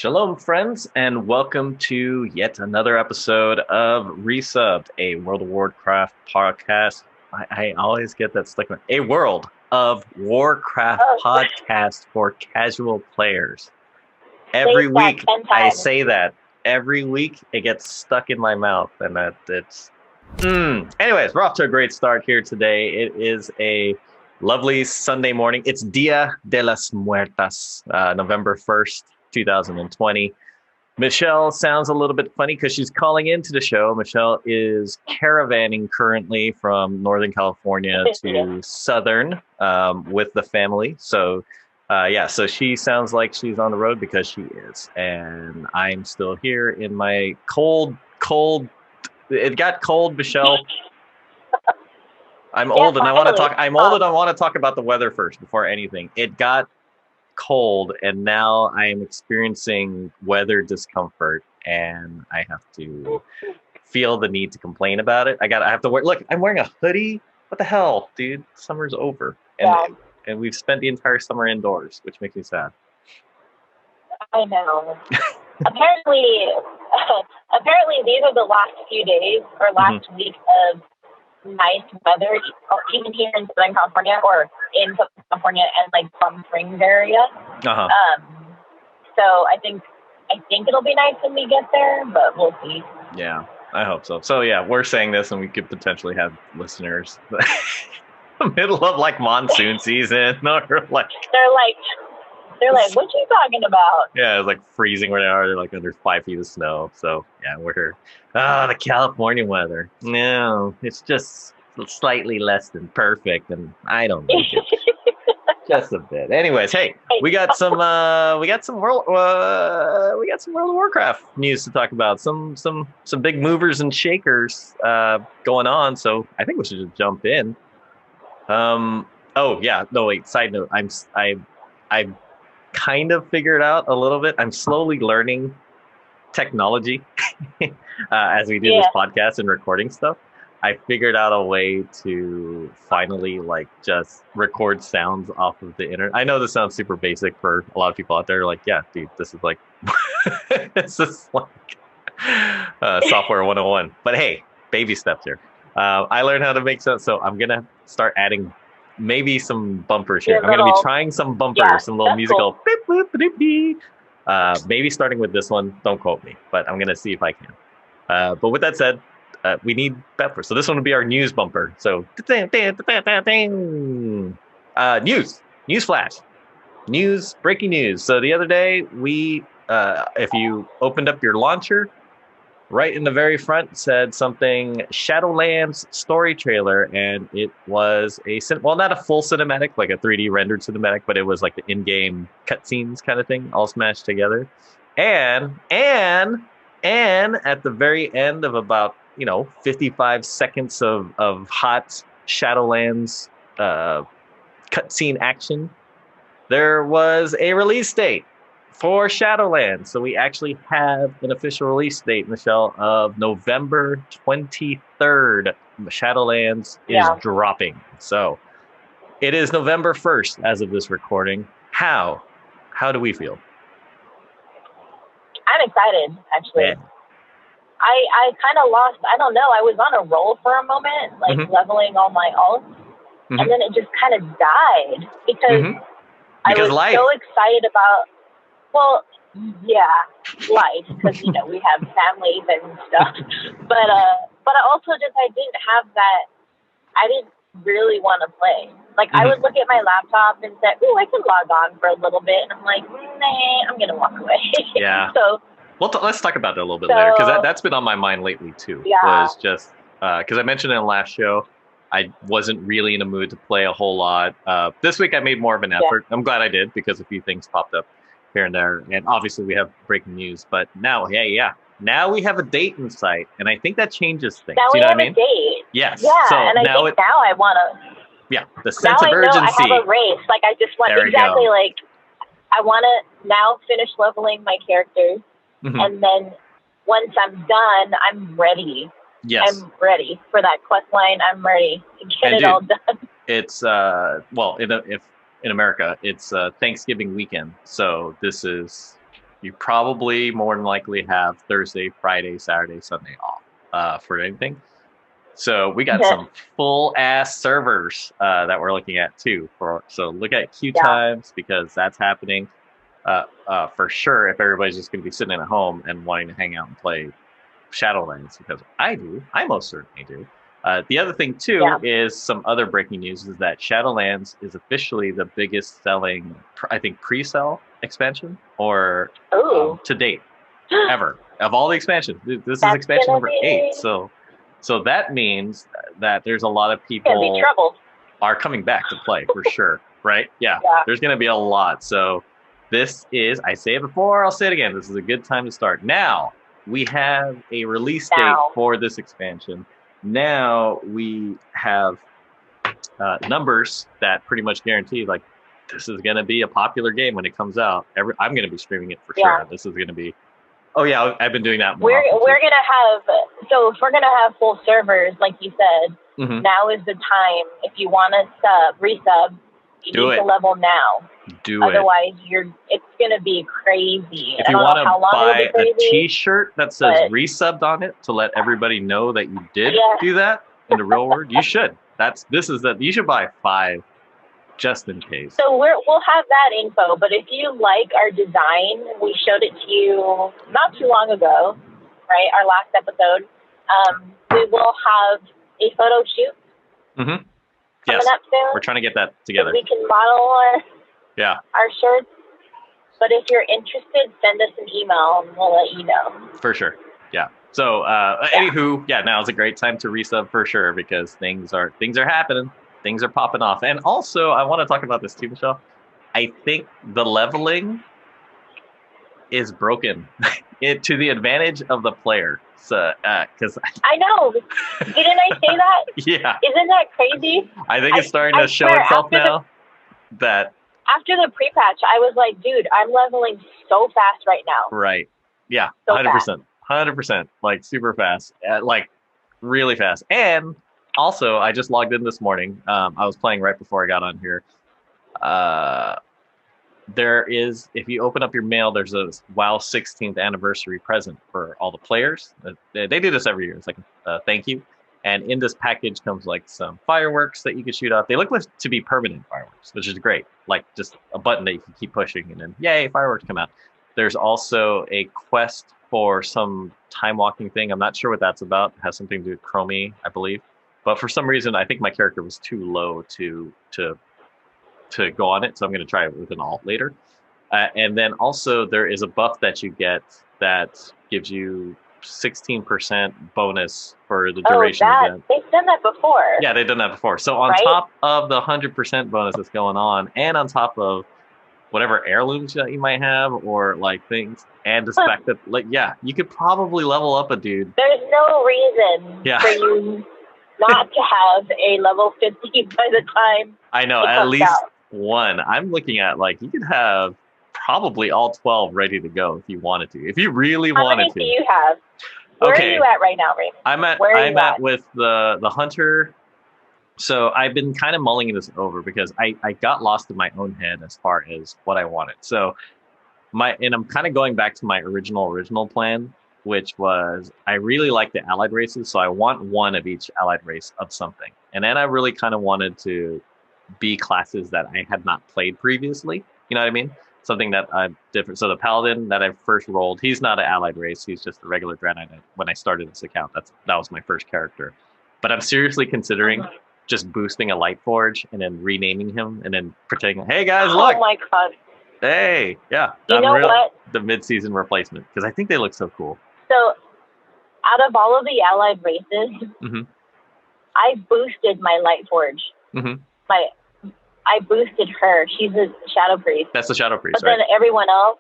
Shalom, friends, and welcome to yet another episode of Resubbed, a World of Warcraft podcast. I always get that stuck in a World of Warcraft podcast for casual players. Every week I say that. Every week it gets stuck in my mouth, and it's. Anyways, we're off to a great start here today. It is a lovely Sunday morning. It's Dia de las Muertas, November 1st. 2020. Michelle sounds a little bit funny because she's calling into the show. Michelle is caravanning currently from Northern California to Southern with the family. So so she sounds like she's on the road because she is. And I'm still here in my cold. It got cold, Michelle. I'm old and I want to talk. I'm old and I want to talk about the weather first before anything. It got cold and now I am experiencing weather discomfort and I have to feel the need to complain about it. I have to wear, look, I'm wearing a hoodie. What the hell, dude? Summer's over. And we've spent the entire summer indoors, which makes me sad. I know. apparently these are the last few days or last week of nice weather, even here in Southern California or in Southern California and like Palm Springs area. So I think it'll be nice when we get there, but we'll see. Yeah, I hope so. So yeah, we're saying this and we could potentially have listeners middle of like monsoon season or like they're like, what you talking about? Yeah, it's like freezing where they are. They're like under 5 feet of snow. So yeah, we're here. The California weather. No, it's just slightly less than perfect, and I don't like it. Just a bit. Anyways, hey, we got some World of Warcraft news to talk about. Some big movers and shakers going on. So I think we should just jump in. Side note, I've kind of figured out a little bit. I'm slowly learning technology as we do this podcast and recording stuff. I figured out a way to finally like just record sounds off of the internet. I know this sounds super basic for a lot of people out there. Like, yeah, dude, this is like this is like software 101. But hey, baby steps here. I learned how to make sense, so I'm gonna start adding maybe some bumpers here. I'm going to be trying some bumpers, some little musical. Cool. Beep, boop, beep, beep. Maybe starting with this one. Don't quote me, but I'm going to see if I can. But with that said, we need bumpers. So this one will be our news bumper. So news flash, breaking news. So the other day, if you opened up your launcher, right in the very front said something Shadowlands story trailer, and it was not a full cinematic, like a 3D rendered cinematic, but it was like the in-game cutscenes kind of thing, all smashed together. And at the very end of about 55 seconds of hot Shadowlands cutscene action, there was a release date for Shadowlands. So we actually have an official release date, Michelle, of November 23rd. Shadowlands is dropping. So it is November 1st as of this recording. How do we feel? I'm excited, actually. Yeah. I kind of lost, I don't know, I was on a roll for a moment, like leveling all my alts, and then it just kind of died because I was life. So excited about life, because we have families and stuff. But I also I didn't have that. I didn't really want to play. Like I would look at my laptop and say, "Ooh, I can log on for a little bit," and I'm like, "Nah, I'm gonna walk away." Yeah. So let's talk about that a little bit later, because that's been on my mind lately too. Yeah. Was just because I mentioned in the last show, I wasn't really in a mood to play a whole lot. This week I made more of an effort. I'm glad I did, because a few things popped up here and there, and obviously we have breaking news. But now, now we have a date in sight, and I think that changes things. Now we have a date. Yes. Yeah, so and I think now I want to. Yeah, the sense of urgency. I have a race. Like I just want like I want to now finish leveling my characters, and then once I'm done, I'm ready. Yes. I'm ready for that quest line. I'm ready to get all done. It's in America, it's Thanksgiving weekend, so this is you probably more than likely have Thursday, Friday, Saturday, Sunday off for anything. So we got some full ass servers that we're looking at too. So look at queue times because that's happening for sure. If everybody's just going to be sitting at home and wanting to hang out and play Shadowlands, because I most certainly do. The other thing too is some other breaking news is that Shadowlands is officially the biggest selling, I think, pre-sale expansion or to date ever of all the expansions. This is expansion number 8. So that means that there's a lot of people are coming back to play for sure, right? Yeah, there's going to be a lot. So this is, I say it before, I'll say it again. This is a good time to start. Now we have a release date for this expansion. Now we have numbers that pretty much guarantee like this is going to be a popular game when it comes out. I'm going to be streaming it for sure. This is going to be. Oh yeah, I've been doing that. We're gonna have if we're gonna have full servers, like you said. Now is the time. If you want to resub, you need to level now. Otherwise, it's gonna be crazy. If you want to buy a T-shirt that says resubbed on it to let everybody know that you did do that in the real world, you should. You should buy 5. Just in case. So we'll have that info, but if you like our design, we showed it to you not too long ago, right? Our last episode. We will have a photo shoot coming up soon. We're trying to get that together. We can model our shirts. But if you're interested, send us an email and we'll let you know. For sure. Yeah. So anywho, now's a great time to resub for sure because things are happening. Things are popping off. And also, I want to talk about this too, Michelle. I think the leveling is broken to the advantage of the player. So, because I know. Didn't I say that? Yeah. Isn't that crazy? I think it's starting to show itself now. After the pre-patch, I was like, dude, I'm leveling so fast right now. Right. Yeah. So 100%. 100%. Like, super fast. Like, really fast. And also, I just logged in this morning. I was playing right before I got on here. There is, if you open up your mail, there's a WoW 16th anniversary present for all the players. They do this every year. It's like a thank you. And in this package comes like some fireworks that you can shoot off. They look like to be permanent fireworks, which is great. Like just a button that you can keep pushing and then, yay, fireworks come out. There's also a quest for some time walking thing. I'm not sure what that's about. It has something to do with Chromie, I believe. But for some reason, I think my character was too low to go on it, so I'm going to try it with an alt later. And then also there is a buff that you get that gives you 16% bonus for the duration of it. They've done that before. Yeah, they've done that before. So on top of the 100% bonus that's going on, and on top of whatever heirlooms that you might have, or like things, and the fact that you could probably level up a dude. There's no reason for you not to have a level 50 by the time I know, at least one. I'm looking at you could have probably all 12 ready to go if you wanted to. If you really wanted to. How many do you have? Where are you at right now, Raymond? I'm at with the hunter. So I've been kind of mulling this over because I got lost in my own head as far as what I wanted. So I'm kind of going back to my original plan, which was I really like the allied races, so I want one of each allied race of something. And then I really kind of wanted to be classes that I had not played previously. You know what I mean? Something that I'm different. So the paladin that I first rolled, he's not an allied race. He's just a regular Dread Knight. When I started this account, that was my first character. But I'm seriously considering just boosting a Lightforge and then renaming him and then pretending, hey guys, look. Oh my god. Hey, yeah. You know what? The mid-season replacement, because I think they look so cool. So, out of all of the allied races, I boosted my Lightforge. I boosted her. She's a Shadow Priest. That's the Shadow Priest, but then everyone else,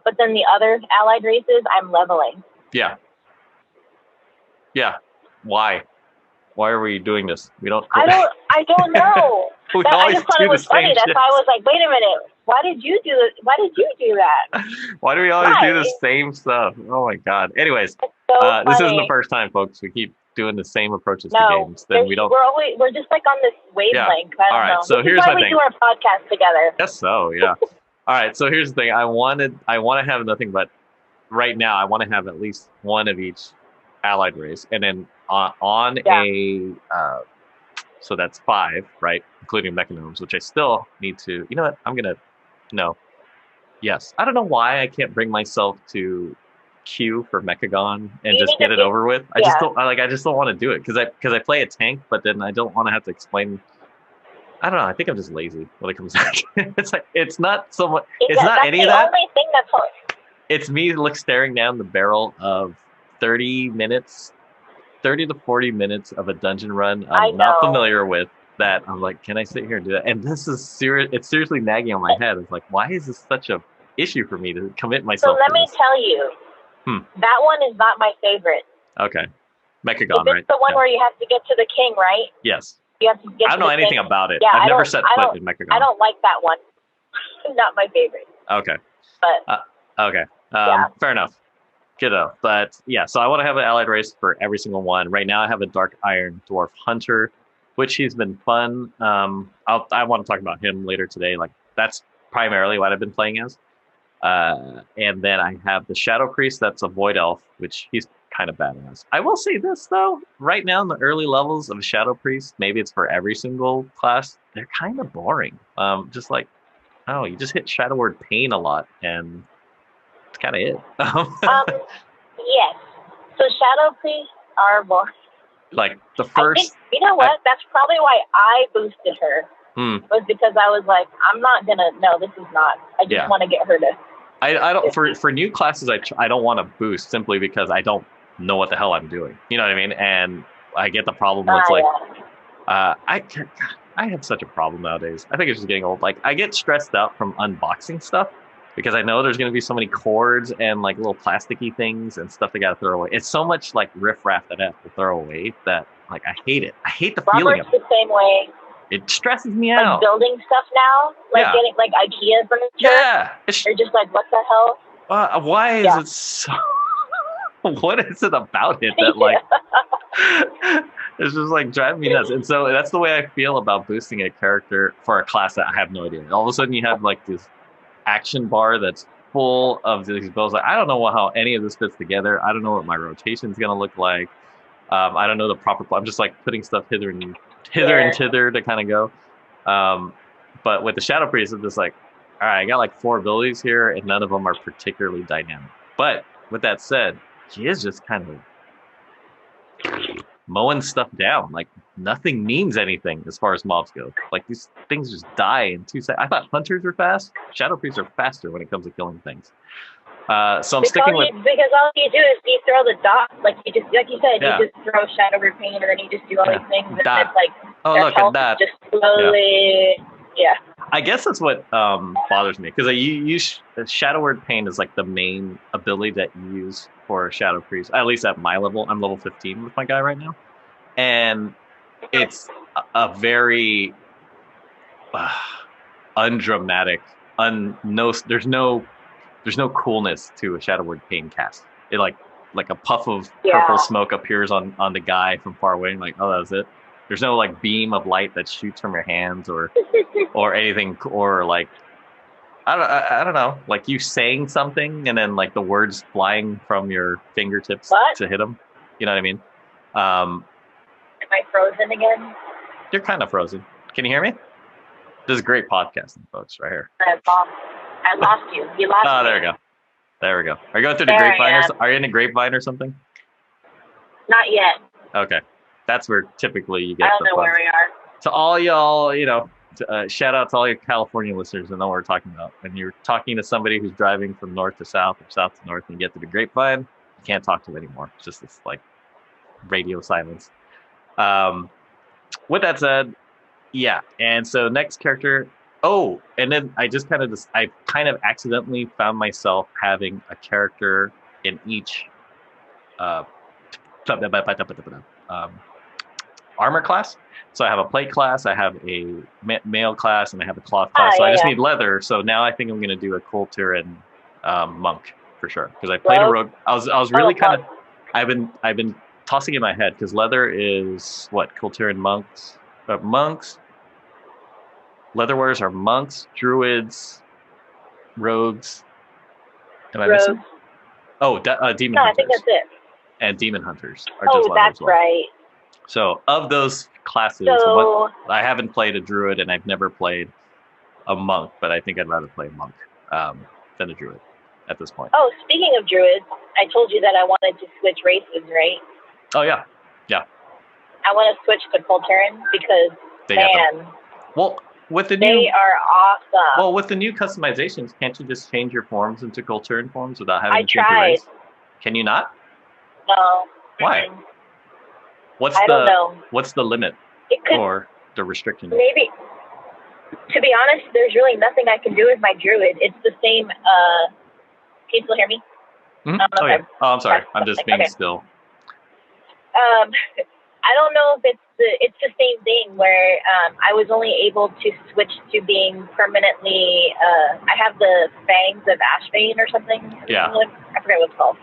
but then the other allied races, I'm leveling. Yeah. Yeah. Why? Why are we doing this? We don't. I don't know. I just thought it was funny. That's why I was like, wait a minute. Why did you do it? Why did you do that? Why do we always do the same stuff? Oh my god. Anyways, this isn't the first time, folks. We keep doing the same approaches to games. Then we don't. We're just like on this wavelength. Yeah. All right. So here's my thing. We do our podcast together. Yes. So yeah. All right, so here's the thing. I want to have nothing but right now. I want to have at least one of each allied race, and then on a so that's 5, right, including mechanomes, which I still need to. You know what? I'm gonna no. Yes, I don't know why I can't bring myself to queue for Mechagon and just get it over with. I just don't I just don't want to do it because I play a tank, but then I don't want to have to explain. I don't know. I think I'm just lazy when it comes down to it. It's like it's not so much. It's not any of that. That's the only thing that's hard. It's me staring down the barrel of 30 to 40 minutes of a dungeon run I'm not familiar with. That I'm like, can I sit here and do that? And this is serious. It's seriously nagging on my head. It's like, why is this such a issue for me to commit myself? So let me tell you, that one is not my favorite. Okay, Mechagon, right? It's the one where you have to get to the king, right? Yes. You have to get I don't know anything about it. Yeah, I've never set foot in Mechagon. I don't like that one. Not my favorite. Okay. But okay. Fair enough. Kiddo. But yeah, so I want to have an allied race for every single one. Right now I have a Dark Iron Dwarf Hunter, which he's been fun. I want to talk about him later today. Like that's primarily what I've been playing as. And then I have the Shadow Priest. That's a Void Elf, which he's kind of badass. I will say this though, right now in the early levels of Shadow Priest, maybe it's for every single class, they're kind of boring. Just like, oh, you just hit Shadow Word Pain a lot, and it's kind of it. Yes. So Shadow Priests are boring. Like the first, you know what? That's probably why I boosted her. Was because I was like, I'm not gonna. No, this is not. I just want to get her to. I don't for new classes. I don't want to boost simply because I don't know what the hell I'm doing. You know what I mean? And I get the problem with I have such a problem nowadays. I think it's just getting old. Like I get stressed out from unboxing stuff because I know there's going to be so many cords and like little plasticky things and stuff they got to throw away. It's so much like riffraff that I have to throw away that like I hate it. I hate the feeling of it. The same way. It stresses me out. Like building stuff now, like getting like IKEA furniture. Yeah, you're just like, what the hell? Why is it so? What is it about it that like? It's just like driving me nuts. And so that's the way I feel about boosting a character for a class that I have no idea. All of a sudden, you have like this action bar that's full of these bows. Like, I don't know how any of this fits together. I don't know what my rotation is going to look like. I don't know the proper. I'm just like putting stuff hither and thither to kind of go. But with the Shadow Priest, it's just like, all right, I got like 4 abilities here, and none of them are particularly dynamic. But with that said, she is just kind of mowing stuff down. Like nothing means anything as far as mobs go. Like these things just die in 2 seconds. I thought hunters were fast. Shadow Priests are faster when it comes to killing things. So I'm sticking with because all you do is you throw the dot, like you just like you said, you just throw Shadow Word Pain, and then you just do all these things, and it's like look at that. Just slowly, I guess that's what bothers me because you use Shadow Word Pain is like the main ability that you use for Shadow Priest. At least at my level, I'm level 15 with my guy right now, and it's a very undramatic. There's no coolness to a Shadow Word Pain cast. It like a puff of purple smoke appears on the guy from far away. And like, oh, that was it. There's no like beam of light that shoots from your hands or anything, or like I don't know, like you saying something and then like the words flying from your fingertips to hit them. You know what I mean? Am I frozen again? You're kind of frozen. Can you hear me? This is great podcasting, folks, right here. I lost you. You lost me. Oh, there we go. There we go. Are you going through the grapevine? Are you in the grapevine or something? Not yet. Okay. That's where typically you get I don't know where we are. To all y'all, shout out to all your California listeners and know what we're talking about. When you're talking to somebody who's driving from north to south or south to north and you get to the grapevine, you can't talk to them anymore. It's just this like radio silence. With that said, yeah. And so next character. Oh, and then I kind of accidentally found myself having a character in each armor class. So I have a plate class, I have a mail class, and I have a cloth class. So I just need leather. So now I think I'm going to do a Coulter and monk for sure because I played a rogue. I was really kind of I've been tossing in my head because leather is what Coulter and monks. Monks. Leather wearers are monks, druids, rogues. Am I Rogues. missing? Oh, demon No, hunters. I think that's it. And demon hunters are just level that's as well. right. So of those classes, I haven't played a druid and I've never played a monk, but I think I'd rather play a monk than a druid at this point. Oh, speaking of druids, I told you that I wanted to switch races, right? Oh yeah. I want to switch to Kulturan because with the they are awesome. Well, with the new customizations, can't you just change your forms into Kulturan forms without having to change your race? Can you not? No. Why? I don't know. What's the limit or the restriction? Maybe. To be honest, there's really nothing I can do with my druid. It's the same. Can you still hear me? Mm-hmm. Oh, I'm sorry. I'm just being still. I don't know if it's the same thing where I was only able to switch to being permanently. I have the Fangs of Ashbane or something. Yeah. I forget what it's called.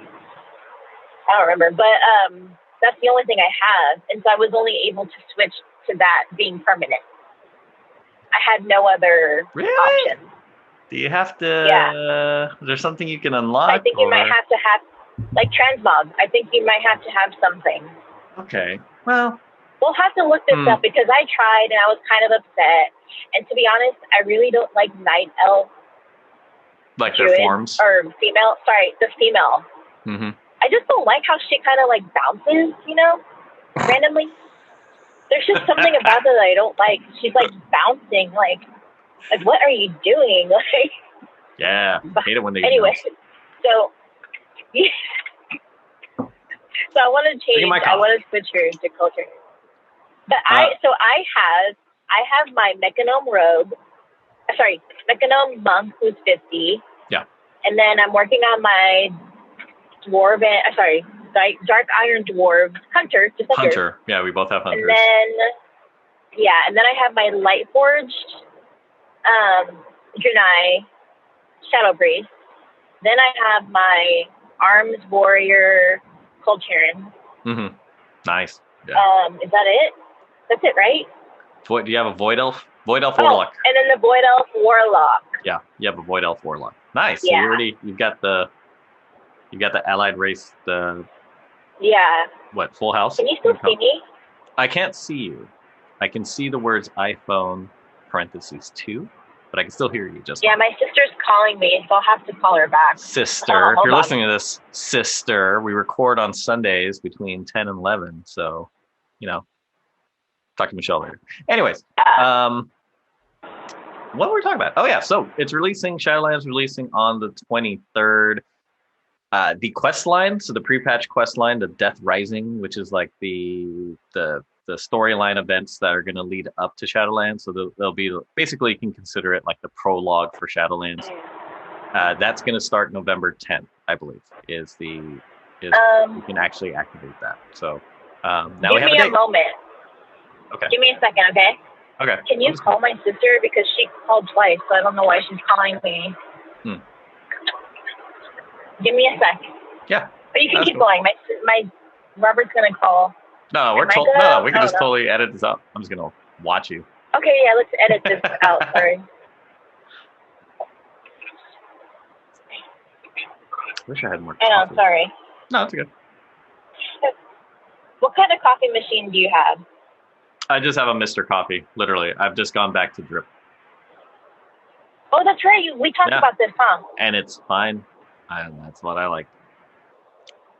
I don't remember, but that's the only thing I have, and so I was only able to switch to that being permanent. I had no other option. Do you have to? Yeah. Is there something you can unlock? I think you might have to have, like transmog. I think you might have to have something. Okay. Well, we'll have to look this up because I tried and I was kind of upset. And to be honest, I really don't like night elf. Like their forms? Or female. Sorry, the female. Mm-hmm. I just don't like how she kind of like bounces, randomly. There's just something about her that I don't like. She's like bouncing, like what are you doing? Like. Yeah, I hate it when they. Anyway, so. So I want to change. I want to switch her to culture. But I have my Mechagnome rogue. Sorry, Mechagnome monk who's 50. Yeah. And then I'm working on my dwarven. Dark iron dwarf hunter. Just hunter. Yeah, we both have hunters. And then I have my light forged, Draenei shadow priest. Then I have my arms warrior. Kulturan. Mm-hmm. Nice. Yeah. Is that it? That's it, right? Do you have a void elf? Void elf warlock. And then the void elf warlock. Yeah, you have a void elf warlock. Nice. Yeah. So you've got the allied race. Full house? Can you still see me? I can't see you. I can see the words iPhone (2), but I can still hear you just. Yeah, my sister's calling me, so I'll have to call her back. Sister, if you're listening to this, sister, we record on Sundays between 10 and 11, so, talk to Michelle later. Anyways, what were we talking about? Oh, yeah, so it's releasing, Shadowlands releasing on the 23rd. The quest line, so the pre-patch quest line, the Death Rising, which is like the storyline events that are going to lead up to Shadowlands. So they'll be, basically you can consider it like the prologue for Shadowlands. That's going to start November 10th, I believe, you can actually activate that. So now we have a date. Give me a moment. Okay. Give me a second, okay? Okay. Can you call my sister because she called twice, so I don't know why she's calling me. Give me a sec. Yeah. But you can keep going. My Robert's going to call. No, we can just totally edit this out. I'm just going to watch you. Okay, yeah, let's edit this out. Sorry. Wish I had more coffee. I know, sorry. No, it's good. What kind of coffee machine do you have? I just have a Mr. Coffee, literally. I've just gone back to drip. Oh, that's right. We talked about this, huh? And it's fine. That's what I like.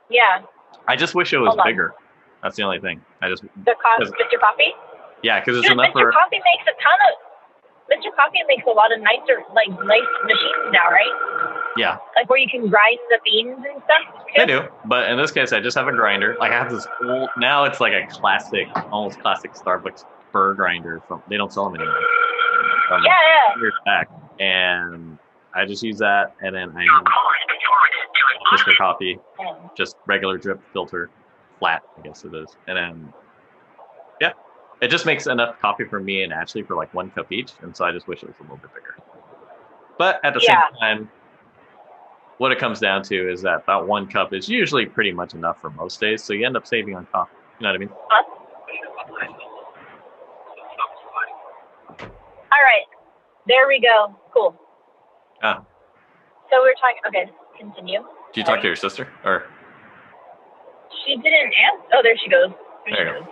Yeah. I just wish it was bigger. That's the only thing. Mr. Coffee? Yeah, because it's enough Mr. Coffee makes Mr. Coffee makes a lot of nice machines now, right? Yeah. Like where you can grind the beans and stuff? I do, but in this case, I just have a grinder. Like I have this old, now it's like a classic, almost classic Starbucks burr grinder. They don't sell them anymore. Years back. And I just use that, and then I have Mr. Coffee, just regular drip filter, flat, I guess it is. And then, yeah, it just makes enough coffee for me and Ashley for like 1 cup each, and so I just wish it was a little bit bigger. But at the same time, what it comes down to is that 1 cup is usually pretty much enough for most days, so you end up saving on coffee. You know what I mean? All right. There we go. Cool. So we were talking. Okay, continue. Did you talk to your sister? Or she didn't answer. Oh, there she goes. there you go.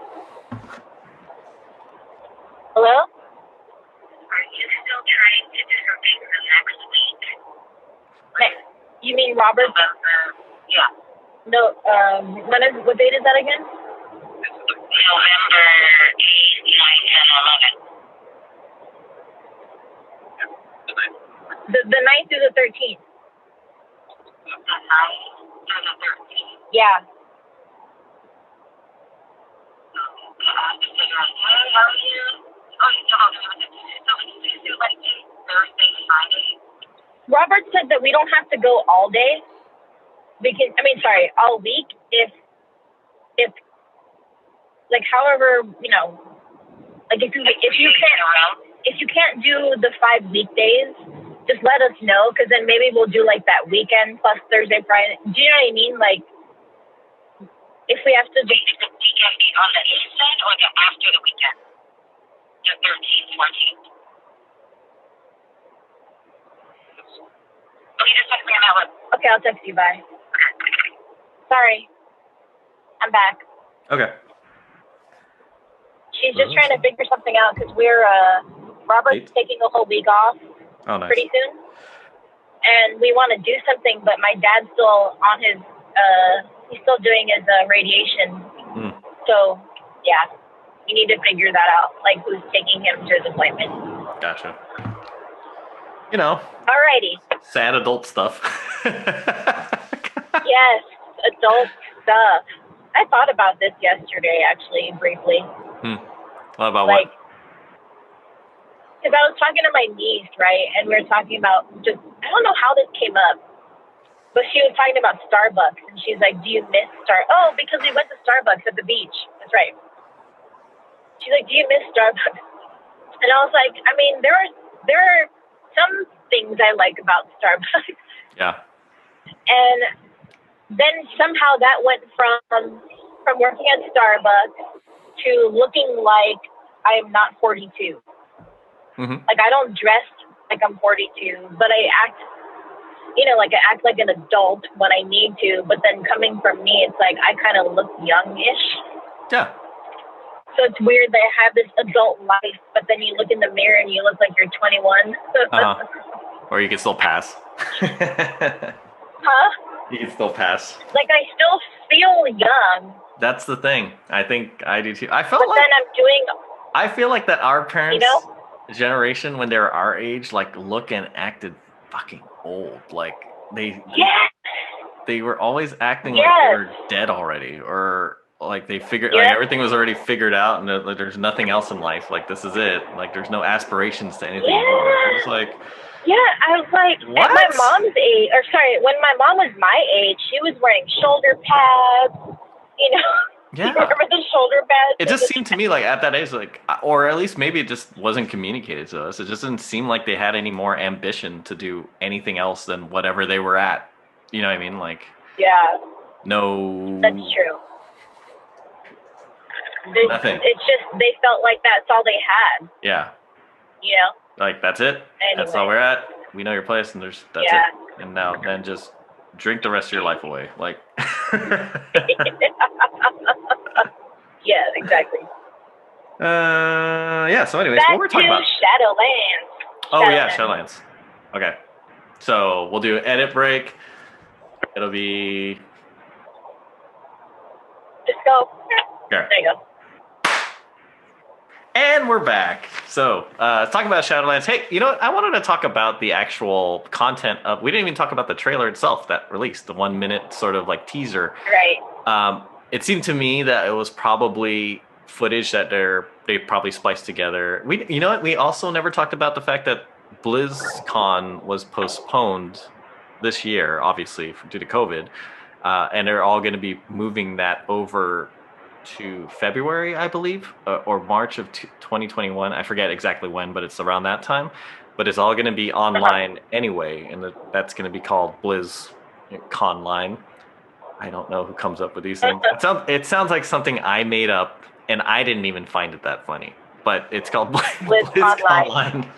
Hello? Are you still trying to do something for next week? You mean Robert? Yeah. No. What date is that again? November 8th, 9th, and 11th. The 9th through the 13th. The 9th through the 13th. Yeah. I have to figure out how you. Oh, you so we can do like Thursday, Friday. Robert said that we don't have to go all day. All week. If like, however, like if you can't do the 5 weekdays, just let us know, because then maybe we'll do like that weekend plus Thursday, Friday. Do you know what I mean? Like, if we have to the weekend be on the 8th then, or the after the weekend? The 13th, 14th. Okay, just text me on that one. Okay, I'll text you. Bye. Sorry. I'm back. Okay. She's just trying to figure something out, because Robert's taking a whole week off pretty soon. And we want to do something, but my dad's still on his, he's still doing his radiation. So, yeah, we need to figure that out, like who's taking him to his appointment. Gotcha. Alrighty. Sad adult stuff. Yes, adult stuff. I thought about this yesterday, actually, briefly. What about like, what? Because I was talking to my niece, right, and we were talking about just, I don't know how this came up, but she was talking about Starbucks, and she's like, do you miss Oh, because we went to Starbucks at the beach. That's right. She's like, do you miss Starbucks? And I was like, I mean, there are some things I like about Starbucks. Yeah. And then somehow that went from working at Starbucks to looking like I am not 42. Like, I don't dress like I'm 42, but I act, I act like an adult when I need to. But then coming from me, it's like I kind of look youngish. Yeah. So it's weird that I have this adult life, but then you look in the mirror and you look like you're 21. Or you can still pass. Huh? You can still pass. Like, I still feel young. That's the thing. I think I do too. Then I feel like that our parents' generation, when they were our age, like, look and acted fucking old. Like, they were always acting like they were dead already, or like they figured like everything was already figured out, and there's nothing else in life. Like, this is it. Like, there's no aspirations to anything more. It was like, I was like, what? At my mom's age, when my mom was my age, she was wearing shoulder pads, Yeah. You remember the shoulder pads? It just seemed to me like at that age, like, or at least maybe it just wasn't communicated to us. It just didn't seem like they had any more ambition to do anything else than whatever they were at. You know what I mean? Like, no. That's true. Nothing. It's just they felt like that's all they had. Yeah. Like, that's it. Anyway. That's all we're at. We know your place, and that's it. And now, then just drink the rest of your life away. Like. Yeah, exactly. So anyways, Back what we're talking about? Shadowlands. Oh yeah, Shadowlands. Okay. So we'll do an edit break. It'll be. Just go. There you go. And we're back. So, talking about Shadowlands. Hey, you know what? I wanted to talk about the actual content of. We didn't even talk about the trailer itself that released, the 1 minute sort of like teaser. Right. It seemed to me that it was probably footage that they probably spliced together. You know what? We also never talked about the fact that BlizzCon was postponed this year, obviously due to COVID, and they're all going to be moving that over to February, I believe, or March of 2021. I forget exactly when, but it's around that time. But it's all going to be online anyway, and that's going to be called BlizzConline. I don't know who comes up with these things. It sounds like something I made up, and I didn't even find it that funny. But it's called BlizzConline.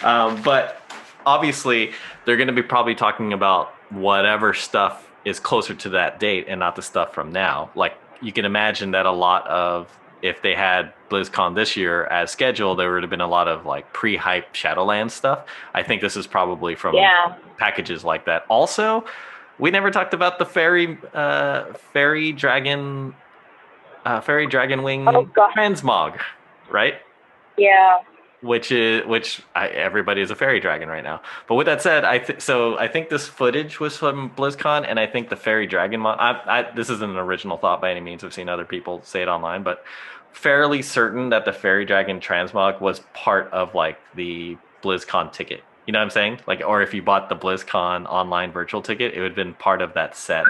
But obviously they're going to be probably talking about whatever stuff is closer to that date and not the stuff from now. Like you can imagine that a lot of, if they had BlizzCon this year as scheduled, there would have been a lot of like pre-hype Shadowlands stuff. I think this is probably from packages like that. Also, we never talked about the fairy dragon wing transmog, right? Yeah. Which everybody is a fairy dragon right now. But with that said, I think this footage was from BlizzCon, and I think the fairy dragon this isn't an original thought by any means. I've seen other people say it online, but fairly certain that the fairy dragon transmog was part of like the BlizzCon ticket. You know what I'm saying? Like, or if you bought the BlizzCon online virtual ticket, it would have been part of that set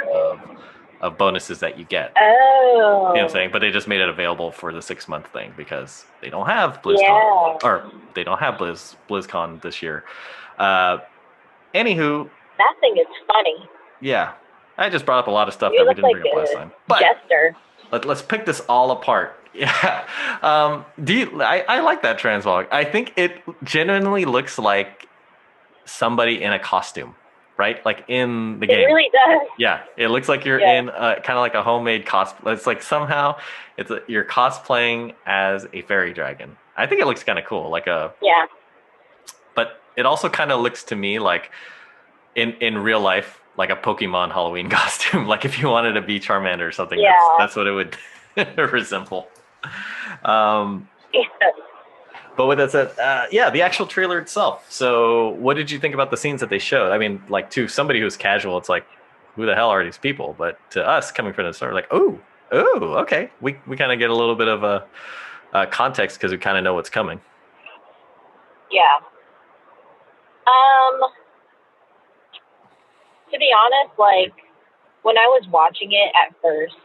of bonuses that you get. Oh. You know what I'm saying? But they just made it available for the 6-month thing because they don't have BlizzCon or they don't have BlizzCon this year. Anywho, that thing is funny. Yeah, I just brought up a lot of stuff that we didn't bring up last time. But jester. Let's pick this all apart. Yeah. I like that transmog. I think it genuinely looks like somebody in a costume. Right, like in the game. It really does. Yeah, it looks like you're in kind of like a homemade cosplay. It's like somehow you're cosplaying as a fairy dragon. I think it looks kind of cool, like a But it also kind of looks to me like in real life, like a Pokemon Halloween costume. Like if you wanted to be Charmander or something, that's what it would resemble. But with that said, the actual trailer itself. So what did you think about the scenes that they showed? I mean, like to somebody who's casual, it's like, who the hell are these people? But to us coming from the start, like, oh, okay. We kind of get a little bit of a context because we kind of know what's coming. Yeah. To be honest, like when I was watching it at first,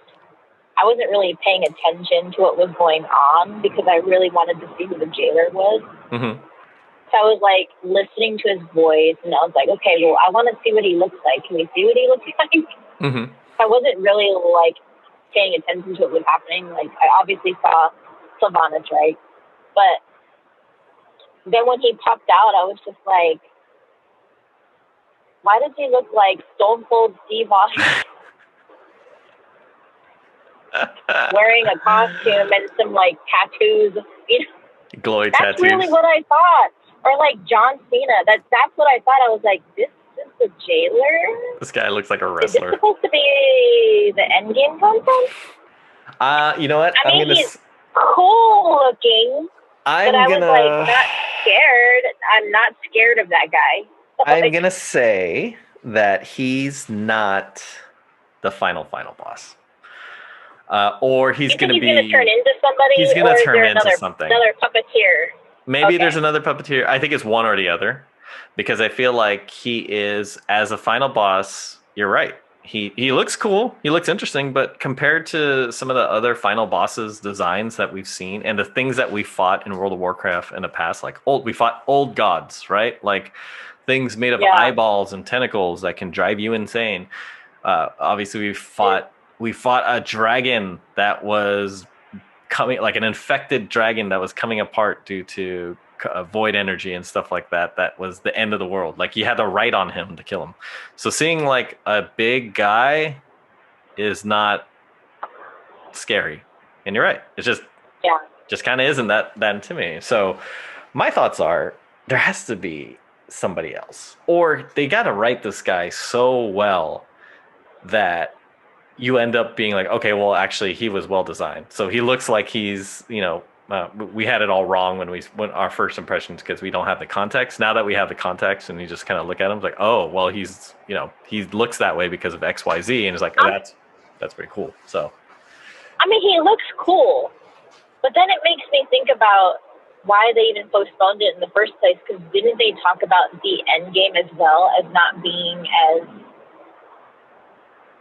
I wasn't really paying attention to what was going on because I really wanted to see who the jailer was. Mm-hmm. So I was like listening to his voice and I was like, okay, well, I want to see what he looks like. Can we see what he looks like? Mm-hmm. So I wasn't really like paying attention to what was happening. Like I obviously saw Sylvanas, right? But then when he popped out, I was just like, why does he look like Stone Cold Steve Austin? Wearing a costume and some like tattoos, you know. Glowy that's tattoos. That's really what I thought. Or like John Cena. That's what I thought. I was like, this is the jailer? This guy looks like a wrestler. Is this supposed to be the endgame content? You know what? I mean, he's cool looking. But I was like not scared. I'm not scared of that guy. I'm gonna say that he's not the final boss. Or he's going to be... He's going to turn into somebody? He's going to turn into something. Another puppeteer? Maybe there's another puppeteer. I think it's one or the other. Because I feel like he is, as a final boss, you're right. He looks cool. He looks interesting. But compared to some of the other final bosses' designs that we've seen, and the things that we fought in World of Warcraft in the past, like we fought old gods, right? Like things made of eyeballs and tentacles that can drive you insane. Obviously, we fought a dragon that was coming, like an infected dragon that was coming apart due to void energy and stuff like that. That was the end of the world. Like you had to write on him to kill him. So seeing like a big guy is not scary. And you're right. It's just kind of isn't that intimidating. So my thoughts are there has to be somebody else, or they got to write this guy so well that you end up being like, okay, well, actually, he was well designed. So he looks like he's, we had it all wrong when our first impressions because we don't have the context. Now that we have the context and you just kind of look at him, like, oh, well, he's, he looks that way because of X, Y, Z, and it's like, that's pretty cool. So, I mean, he looks cool, but then it makes me think about why they even postponed it in the first place. Because didn't they talk about the end game as well as not being as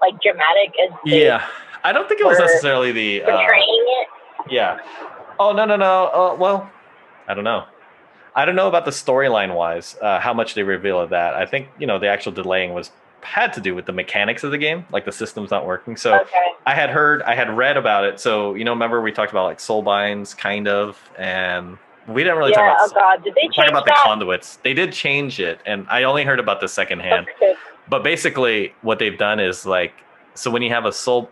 like dramatic as I don't think it was necessarily the portraying it. Yeah. Oh no. Well, I don't know. I don't know about the storyline wise, how much they reveal of that. I think the actual delaying had to do with the mechanics of the game, like the system's not working. So I had read about it. So remember we talked about like soul binds kind of, and we didn't really Yeah, talk oh about. God, did they Talk change about the that? conduits. They did change it, and I only heard about this secondhand. Okay. But basically, what they've done is like, so when you have a soul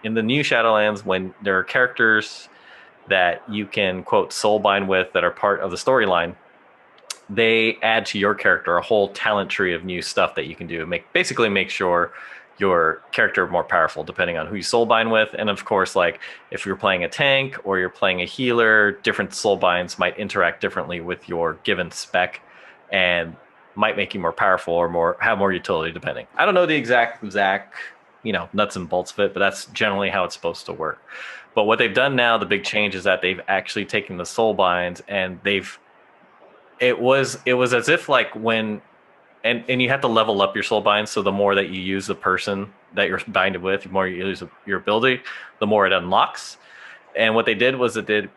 in the new Shadowlands, when there are characters that you can quote soulbind with that are part of the storyline, they add to your character a whole talent tree of new stuff that you can do. Make sure your character more powerful depending on who you soulbind with. And of course, like if you're playing a tank or you're playing a healer, different soulbinds might interact differently with your given spec and might make you more powerful or have more utility depending. I don't know the exact nuts and bolts of it, but that's generally how it's supposed to work. But what they've done now, the big change is that they've actually taken the soulbinds and it was as if like when and you have to level up your soul bind, so the more that you use the person that you're binded with, the more you use your ability, the more it unlocks. And what they did was they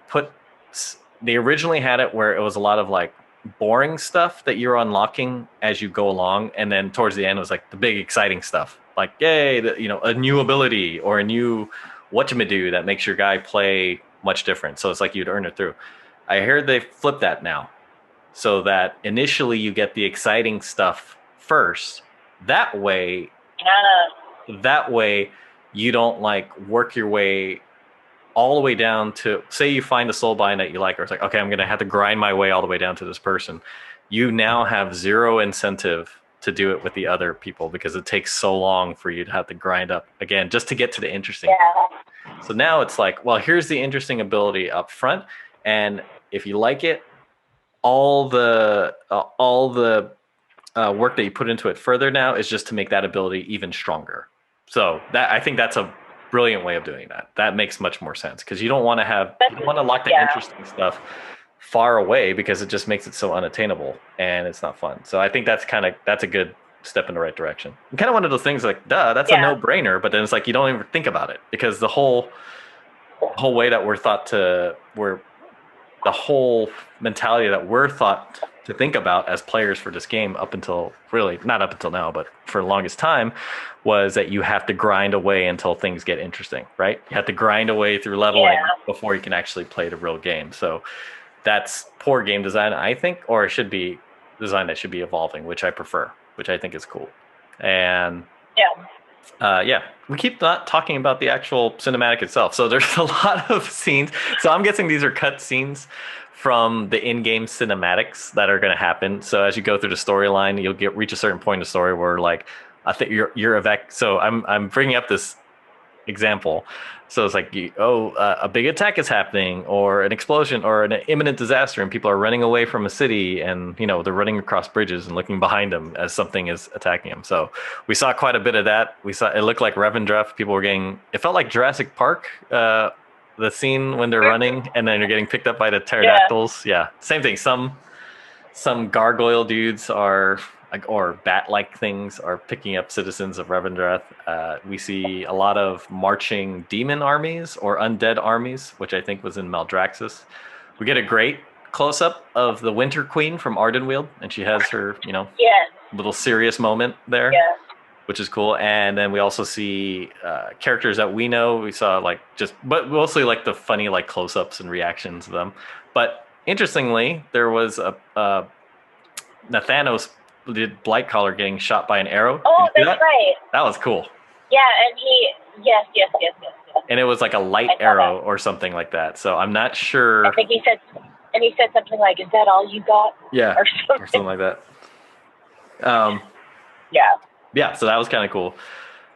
originally had it where it was a lot of like boring stuff that you're unlocking as you go along, and then towards the end it was like the big exciting stuff, like yay, a new ability or a new whatchamado that makes your guy play much different. So it's like you'd earn it through. I heard they flipped that now, so that initially you get the exciting stuff first. That way you don't like work your way all the way down to, say you find a soulbind that you like, or it's like, okay, I'm gonna have to grind my way all the way down to this person. You now have zero incentive to do it with the other people because it takes so long for you to have to grind up again just to get to the interesting. Yeah. So now it's like, well, here's the interesting ability up front, and if you like it, all the work that you put into it further now is just to make that ability even stronger. So that, I think that's a brilliant way of doing that. That makes much more sense because you don't want to lock the interesting stuff far away because it just makes it so unattainable and it's not fun. So I think that's a good step in the right direction. And kind of one of those things like, duh, that's a no-brainer, but then it's like you don't even think about it because the whole way that the whole mentality that we're thought to think about as players for this game up until really not up until now, but for the longest time, was that you have to grind away until things get interesting, right? You have to grind away through leveling before you can actually play the real game. So that's poor game design, I think, or it should be design that should be evolving, which I prefer, which I think is cool. And we keep not talking about the actual cinematic itself. So there's a lot of scenes. So I'm guessing these are cut scenes from the in-game cinematics that are going to happen. So as you go through the storyline, you'll reach a certain point in the story where, like, I think So I'm bringing up this example. So it's like, a big attack is happening, or an explosion, or an imminent disaster, and people are running away from a city, and they're running across bridges and looking behind them as something is attacking them. So we saw quite a bit of that. We saw it looked like Revendreth. People were it felt like Jurassic Park. The scene when they're running and then they're getting picked up by the pterodactyls. Yeah, same thing. Some gargoyle dudes are or bat-like things are picking up citizens of Revendreth. We see a lot of marching demon armies or undead armies, which I think was in Maldraxxus. We get a great close-up of the Winter Queen from Ardenweald, and she has her, little serious moment there, which is cool. And then we also see characters that we know. We saw but mostly like the funny like close-ups and reactions of them. But interestingly, there was a Nathanos did Blightcaller getting shot by an arrow. Oh, that's right. That was cool. Yeah, and yes. And it was like a light arrow or something like that. So I'm not sure. I think he said something like, "Is that all you got?" Yeah, or something like that. Yeah. So that was kind of cool.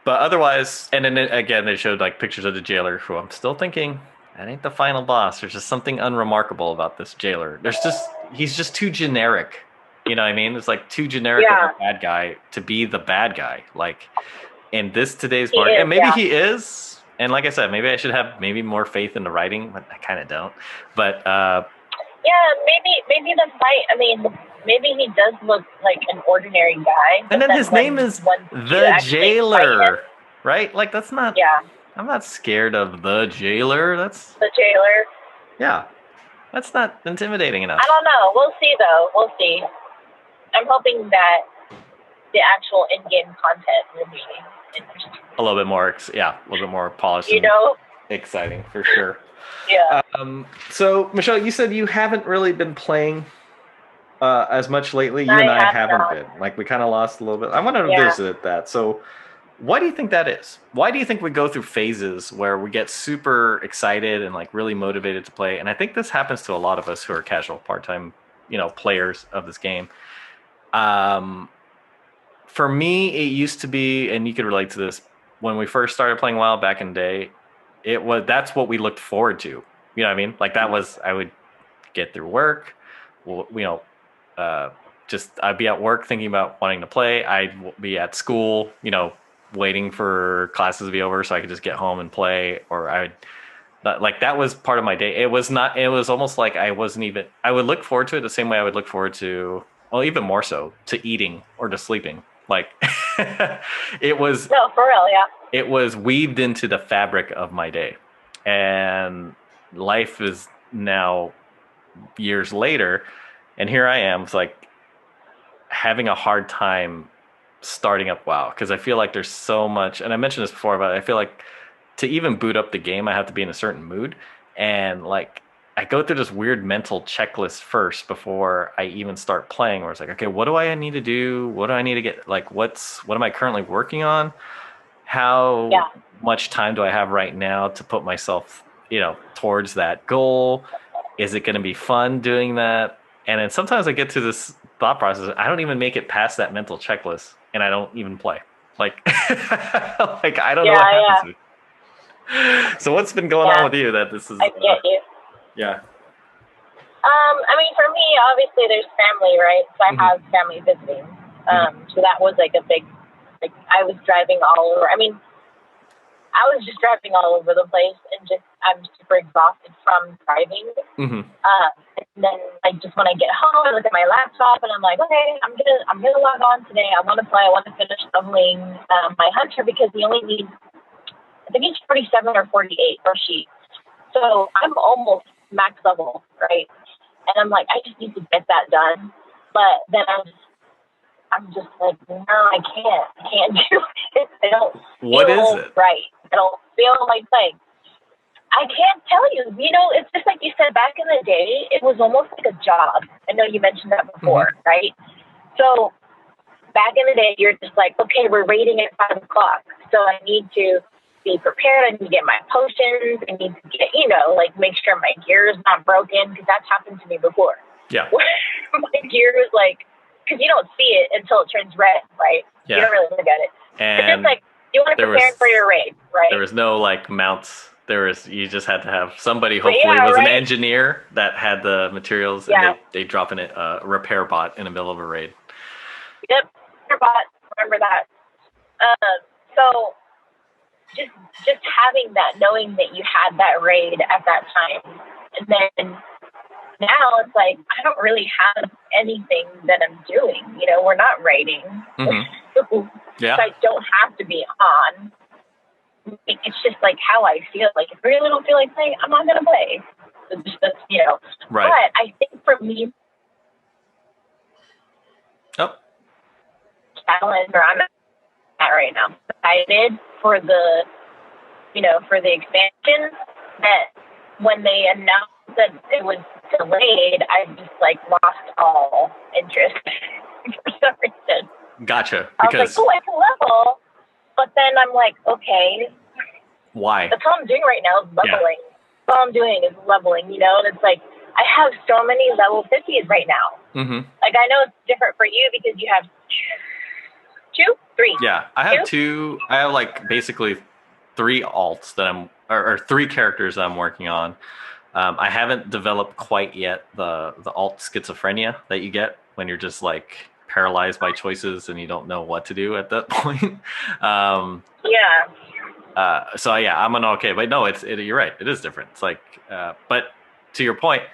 But otherwise, and then again, they showed like pictures of the jailer, who I'm still thinking that ain't the final boss. There's just something unremarkable about this jailer. He's just too generic. You know what I mean? It's like too generic of a bad guy to be the bad guy. Like in today's market, and maybe he is. And like I said, maybe I should have more faith in the writing, but I kind of don't. But maybe the fight. I mean, maybe he does look like an ordinary guy. And then his name is the Jailer, right? Like that's not. Yeah. I'm not scared of the Jailer. That's the Jailer. Yeah, that's not intimidating enough. I don't know. We'll see, though. We'll see. I'm hoping that the actual in-game content will be interesting. A little bit more, a little bit more polished. exciting for sure. Yeah. So Michelle, you said you haven't really been playing as much lately. You I and I have haven't not. been. Like we kind of lost a little bit. I want to Yeah. visit that. So why do you think that is? Why do you think we go through phases where we get super excited and like really motivated to play? And I think this happens to a lot of us who are casual part-time, players of this game. Um, for me, it used to be, and you could relate to this, when we first started playing WoW back in the day, that's what we looked forward to. You know what I mean? Like that was I would get through work, uh, just I'd be at work thinking about wanting to play. I'd be at school, waiting for classes to be over so I could just get home and play. Or like that was part of my day. It was not. It was almost like I wasn't even. I would look forward to it the same way I would look forward to, well, even more so, to eating or to sleeping. Like it was. No, for real, yeah. It was weaved into the fabric of my day, and life is now years later, and here I am. It's like having a hard time starting up WoW because I feel like there's so much, and I mentioned this before, but I feel like to even boot up the game, I have to be in a certain mood, and like I go through this weird mental checklist first before I even start playing, where it's like, okay, what do I need to do? What do I need to get? Like, what am I currently working on? How much time do I have right now to put myself, towards that goal? Is it going to be fun doing that? And then sometimes I get to this thought process. I don't even make it past that mental checklist, and I don't even play. Like, like I don't know what happens to me. So what's been going on with you that this is? I get you. Yeah. I mean, for me, obviously, there's family, right? So I have family visiting. So that was like a big, like I was driving all over. I mean, I was just driving all over the place, and I'm super exhausted from driving. And then, like, just when I get home, I look at my laptop, and I'm like, okay, I'm gonna log on today. I want to play. I want to finish leveling my hunter because he only needs, I think it's 47 or 48, or she. So I'm almost max level, right? And I'm like, I just need to get that done. But then I'm just like, no, I can't do it. I don't feel right. I don't feel like playing. I can't tell you. It's just like you said, back in the day, it was almost like a job. I know you mentioned that before, right? So back in the day, you're just like, okay, we're raiding at 5 o'clock. So I need to be prepared. I need to get my potions. I need to get, like make sure my gear is not broken, because that's happened to me before. Yeah. My gear was like, because you don't see it until it turns red, right? Yeah. You don't really look at it. And it's just like, you want to prepare for your raid, right? There was no like mounts. You just had to have somebody, hopefully was an engineer that had the materials, and they drop in a repair bot in the middle of a raid. Yep, repair bot, remember that. So just having that, knowing that you had that raid at that time, and then now it's like I don't really have anything that I'm doing. We're not raiding, so I don't have to be on. It's just like how I feel. Like if I really don't feel like playing, I'm not gonna play. That's Right. But I think for me, challenge where I'm at right now, excited for the expansion, that when they announced that it was delayed, I just like lost all interest for some reason. Gotcha. Because I was like, I can level, but then I'm like, okay, why? That's all I'm doing right now is leveling. Yeah. All I'm doing is leveling, and it's like I have so many level 50s right now. Like I know it's different for you because you have 3. Yeah, I have 2. I have like basically 3 alts that or 3 characters that I'm working on. I haven't developed quite yet the alt schizophrenia that you get when you're just like paralyzed by choices and you don't know what to do at that point. So yeah, I'm okay, but no, you're right. It is different. It's like, but to your point,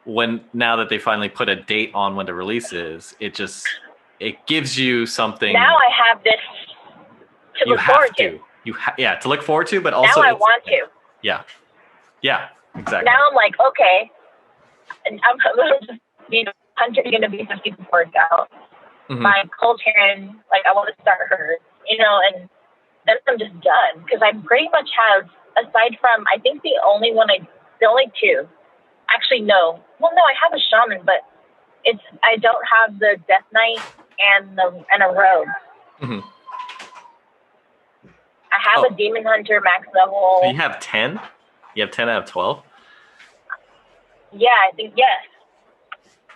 now that they finally put a date on when the release is, it gives you something. Now I have this to look forward to. To look forward to, but also now I want to. Yeah, exactly. Now I'm like, okay, and I'm just, Hunter's gonna be 50 before it's out. My Cold Terran, like I want to start her, and then I'm just done because I pretty much have aside from, I think the only two. Actually, no. Well, no, I have a shaman, but I don't have the Death Knight and a rogue. Mm-hmm. I have a Demon Hunter max level. So you have 10? You have 10 out of 12? Yeah, I think, yes.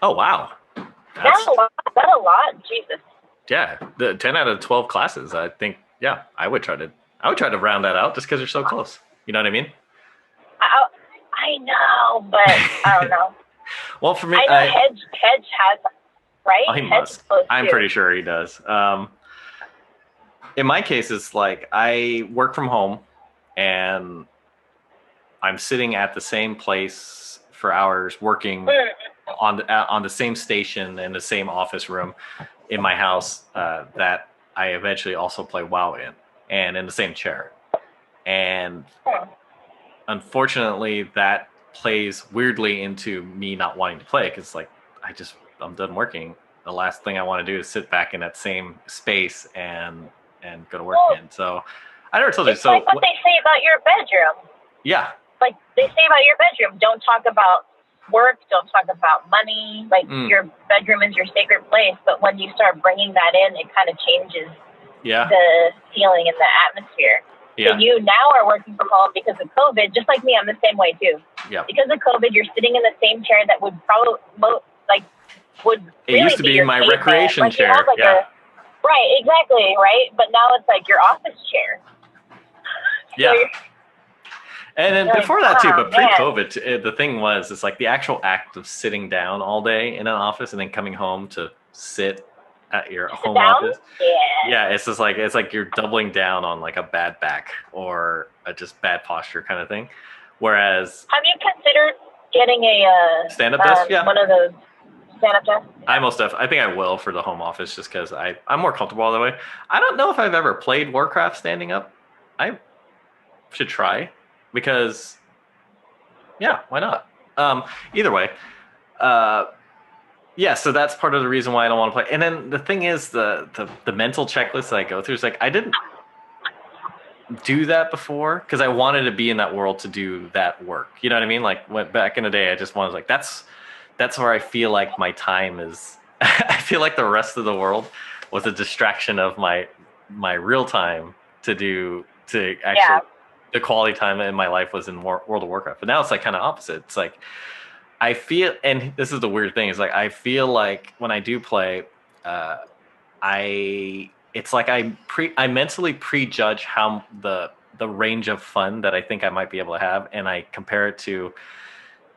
Oh, wow. That's a lot. That's a lot. Jesus. Yeah, the 10 out of 12 classes. I think, yeah, I would try to round that out just because they're so close. You know what I mean? I know, but I don't know. Well, for me, I know Hedge has, right? Oh, he must. I'm pretty sure he does. In my case, it's like I work from home and I'm sitting at the same place for hours working on the same station in the same office room in my house that I eventually also play WoW in, and in the same chair. And unfortunately, that plays weirdly into me not wanting to play, because like I'm done working. The last thing I want to do is sit back in that same space and go to work again. So I never told you. So like what they say about your bedroom. Yeah. Like they say about your bedroom, don't talk about work, don't talk about money. Like your bedroom is your sacred place. But when you start bringing that in, it kind of changes the feeling and the atmosphere. Yeah. So you now are working from home because of COVID, just like me. I'm the same way too. Yeah. Because of COVID, you're sitting in the same chair that would probably It used to be my recreation chair. Right, exactly, right? But now it's like your office chair. Yeah. And then before that too, but pre-COVID, the thing was, it's like the actual act of sitting down all day in an office and then coming home to sit at your home office. Yeah, it's just like you're doubling down on like a bad back or a just bad posture kind of thing. Whereas, have you considered getting a stand-up desk? Yeah, one of those stand-up desks. I think I will for the home office just because I'm more comfortable that way. I don't know if I've ever played Warcraft standing up. I should try because, yeah, why not? Either way, yeah. So that's part of the reason why I don't want to play. And then the thing is, the mental checklist that I go through is like I didn't do that before because I wanted to be in that world to do that work. You know what I mean? Like back in the day, I just wanted like that's where I feel like my time is. I feel like the rest of the world was a distraction of my real time to actually the quality time in my life was in World of Warcraft. But now it's like kind of opposite. It's like I feel, and this is the weird thing, is like I feel like when I do play, it's like I mentally prejudge how the range of fun that I think I might be able to have, and I compare it to,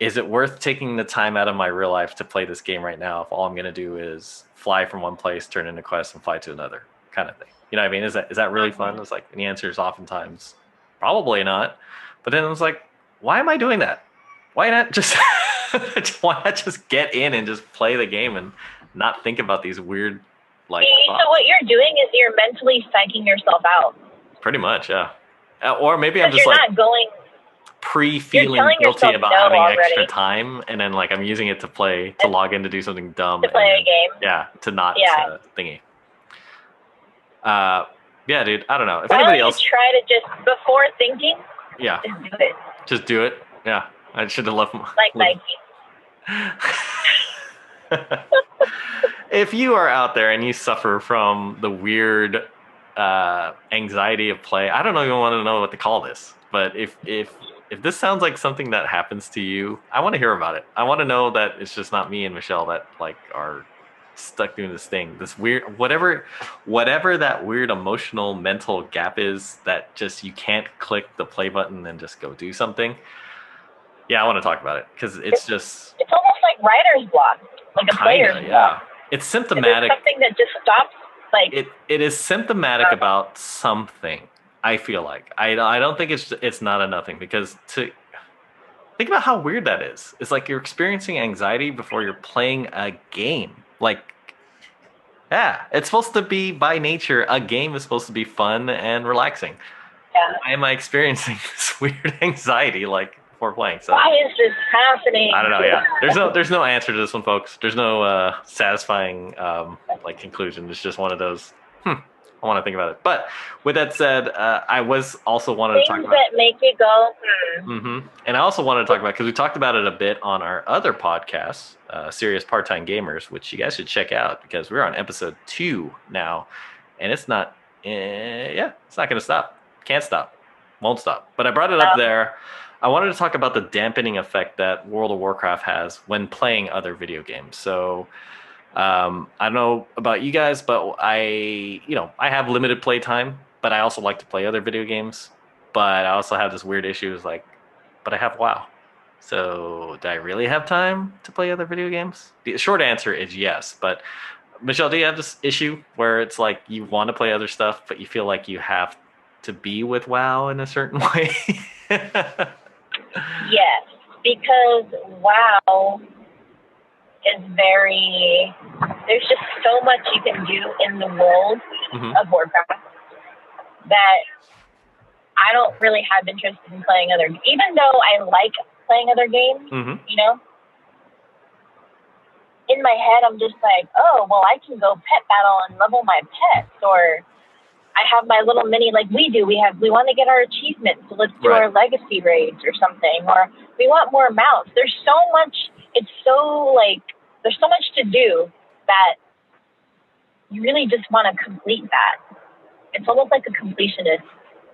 is it worth taking the time out of my real life to play this game right now if all I'm going to do is fly from one place, turn in a quest, and fly to another kind of thing? You know what I mean? Is that really fun? It's like, and the answer is oftentimes probably not. But then it's like, why am I doing that? Why not just get in and just play the game and not think about these weird thoughts? So what you're doing is you're mentally psyching yourself out. Pretty much, yeah. Or maybe I'm just you're like not going feeling guilty about having extra time, and then like I'm using it to log in to do something dumb. To play a game. Yeah, to not thingy. Yeah, dude. I don't know if anybody else try to just before thinking. Yeah. Just do it. Just do it. Yeah, I should have left. Like Nike. If you are out there and you suffer from the weird anxiety of play, I don't even want to know what to call this, but if this sounds like something that happens to you, I want to hear about it. I want to know that it's just not me and Michelle that like are stuck doing this thing, this weird whatever that weird emotional mental gap is that just you can't click the play button and just go do something. Yeah, I want to talk about it because it's almost like writer's block, like a player's block. It's symptomatic. It's something that just stops. Like it is symptomatic about something. I feel like I don't think it's not a nothing, because to think about how weird that is. It's like you're experiencing anxiety before you're playing a game. Like, yeah, it's supposed to be by nature. A game is supposed to be fun and relaxing. Yeah. Why am I experiencing this weird anxiety like before playing? So why is this happening? I don't know. Yeah, there's no answer to this one, folks. There's no satisfying conclusion. It's just one of those. I I want to think about it. But with that said, I was also wanted to talk Things about that make you go, and I also wanted to talk about, because we talked about it a bit on our other podcast, Serious Part-Time Gamers, which you guys should check out because we're on episode 2 now, and it's not, it's not going to stop. Can't stop. Won't stop. But I brought it up there. I wanted to talk about the dampening effect that World of Warcraft has when playing other video games. So I don't know about you guys, but I have limited play time, but I also like to play other video games. But I also have this weird issue, but I have WoW. So do I really have time to play other video games? The short answer is yes. But Michelle, do you have this issue where it's like you want to play other stuff, but you feel like you have to be with WoW in a certain way? yes, because WoW is there's just so much you can do in the world of Warcraft that I don't really have interest in playing even though I like playing other games, in my head I'm just like, oh, well, I can go pet battle and level my pets, or I have my little mini, like we do. We want to get our achievements, so let's do our legacy raids or something, or we want more mounts. There's so much. It's so there's so much to do that you really just want to complete that. It's almost like a completionist,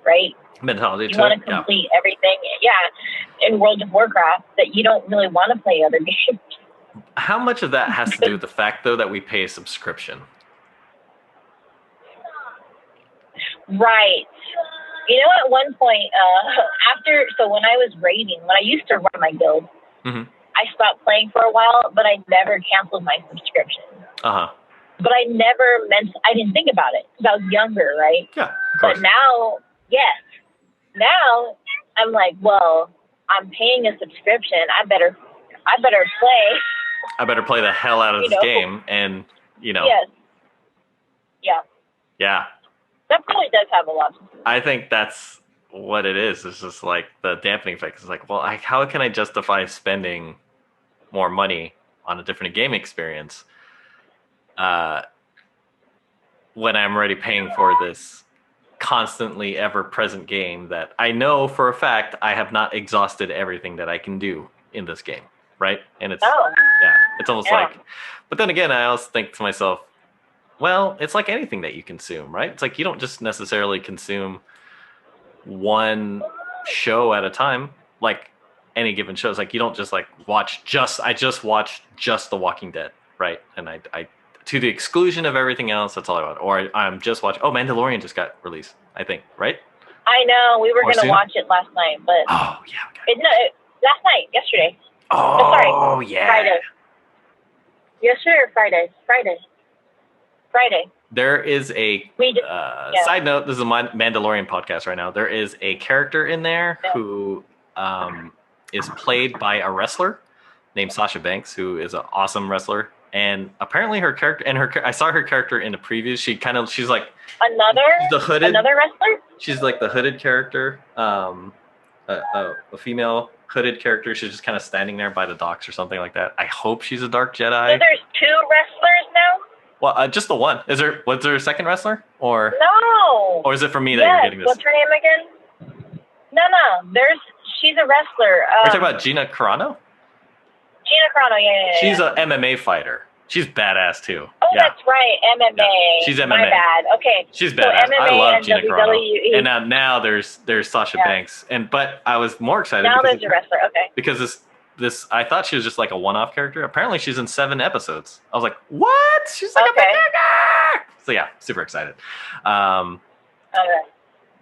right? Mentality. You want to complete everything, in World of Warcraft, that you don't really want to play other games. How much of that has to do with the fact, though, that we pay a subscription? Right. At one point, when I was raiding, when I used to run my guild, I stopped playing for a while, but I never canceled my subscription. But I didn't think about it because I was younger, right? Yeah, of course. But now, yes. Now, I'm like, well, I'm paying a subscription. I better play. I better play the hell out of this game, and, Yes. Yeah. Yeah. That probably does have a lot to do with it. I think that's what it is. It's just like the dampening effect. It's like, well, how can I justify spending more money on a different game experience when I'm already paying for this constantly ever-present game that I know for a fact I have not exhausted everything that I can do in this game, right? And it's it's almost like, but then again, I also think to myself, well, it's like anything that you consume, right? It's like you don't just necessarily consume one show at a time, like any given show. It's like you don't just I just watched just The Walking Dead, right? And I to the exclusion of everything else, that's all I want. Or I'm just watching, Mandalorian just got released, I think, right? I know, we were going to watch it last night, but... Oh, yeah, okay. Last night, yesterday. Oh, yeah. Friday. Yesterday or Friday? Friday. There is a side note. This is a Mandalorian podcast right now. There is a character in there who is played by a wrestler named Sasha Banks, who is an awesome wrestler. And apparently her character, I saw her character in the previews. She's like another wrestler. She's like the hooded character, a female hooded character. She's just kind of standing there by the docks or something like that. I hope she's a Dark Jedi. So there's 2 wrestlers now? Well, just the one. Was there a second wrestler? Or no? Or is it for me that you're getting this? What's her name again? No. She's a wrestler. We're talking about Gina Carano? Gina Carano, yeah. She's an MMA fighter. She's badass too. Oh, that's right, MMA. Yeah. She's MMA. My bad. Okay. She's badass. So MMA I love and Gina WWE. Carano. And now there's Sasha Banks. But I was more excited. Now there's a wrestler. Okay. Because this I thought she was just like a one-off character. Apparently she's in 7 episodes. I was like, what? She's like a big character. So yeah, super excited.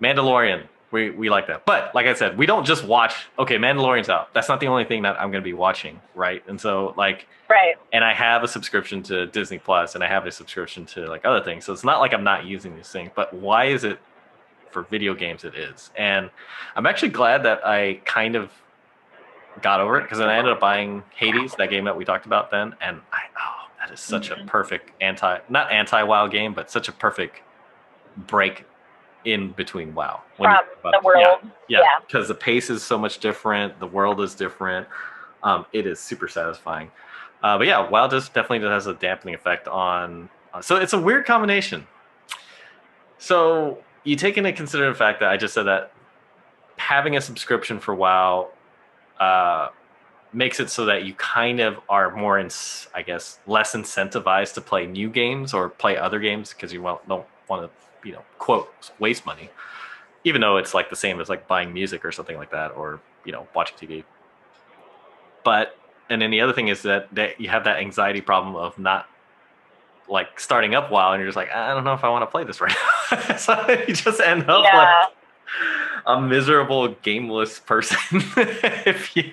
Mandalorian. We like that. But like I said, we don't just watch, Mandalorian's out. That's not the only thing that I'm going to be watching, right? And so right. And I have a subscription to Disney Plus and I have a subscription to like other things. So it's not like I'm not using these things, but why is it for video games it is? And I'm actually glad that I kind of got over it because then I ended up buying Hades, that game that we talked about then. And that is such a perfect not anti-WoW game, but such a perfect break in between WoW. From the world. Yeah, because the pace is so much different. The world is different. It is super satisfying. But yeah, WoW definitely has a dampening effect on... so it's a weird combination. So you take into consideration the fact that I just said that having a subscription for WoW makes it so that you kind of are more, I guess, less incentivized to play new games or play other games because you don't want to, quote, waste money, even though it's like the same as like buying music or something like that, or watching TV. But and then the other thing is that you have that anxiety problem of not like starting up WoW, and you're just like, I don't know if I want to play this right now. So you just end up like a miserable gameless person. If you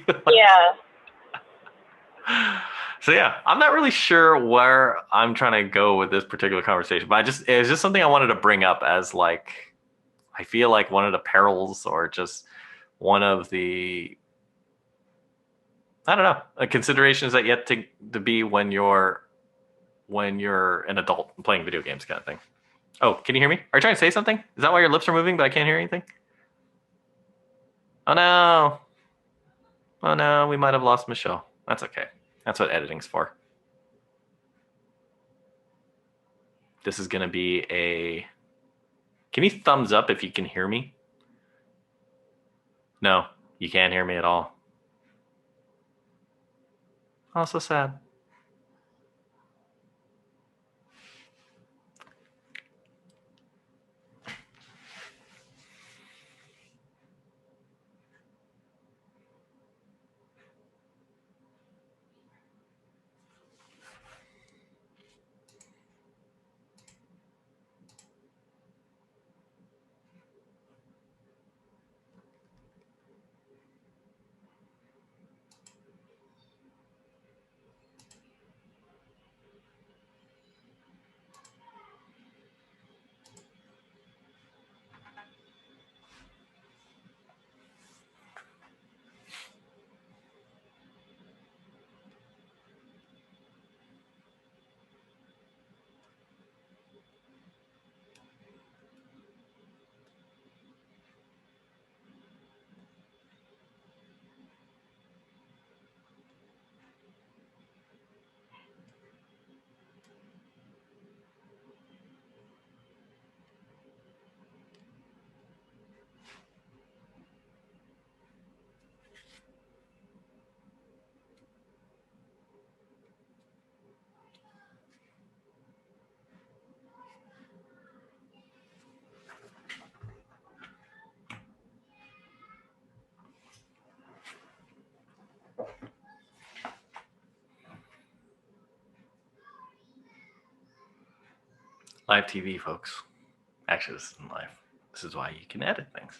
So yeah, I'm not really sure where I'm trying to go with this particular conversation, but it's just something I wanted to bring up as like, I feel like one of the perils or just one of the, I don't know, considerations that you have to be when you're an adult playing video games kind of thing. Oh, can you hear me? Are you trying to say something? Is that why your lips are moving but I can't hear anything? Oh no. Oh no, we might have lost Michelle. That's okay. That's what editing's for. This is going to be a... Can you thumbs up if you can hear me? No, you can't hear me at all. Oh, so sad. Live TV, folks. Actually, this isn't live. This is why you can edit things.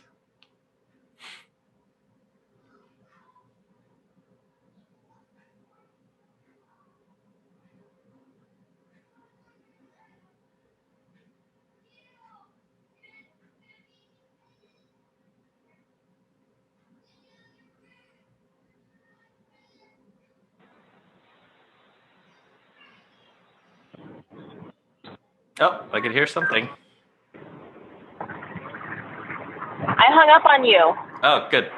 Oh, I could hear something. I hung up on you. Oh, good.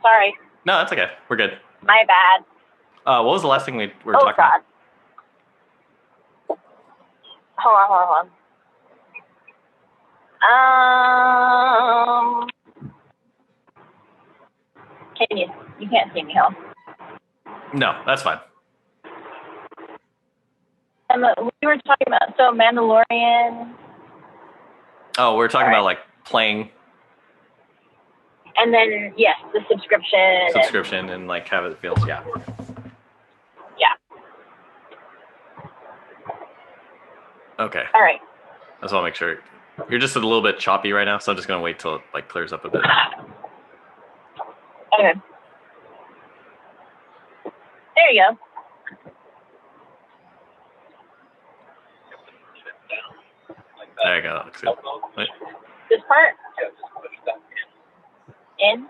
Sorry. No, that's okay. We're good. My bad. What was the last thing we were talking about? Hold on. You can't see me, huh? No, that's fine. We were talking about, Mandalorian. Oh, we're talking about like playing. And then, yes, the subscription. And like how it feels, yeah. Yeah. Okay. All right. I just want to make sure. You're just a little bit choppy right now, so I'm just going to wait till it like clears up a bit. Okay. There you go. There you go. That looks good. Wait. This part? In?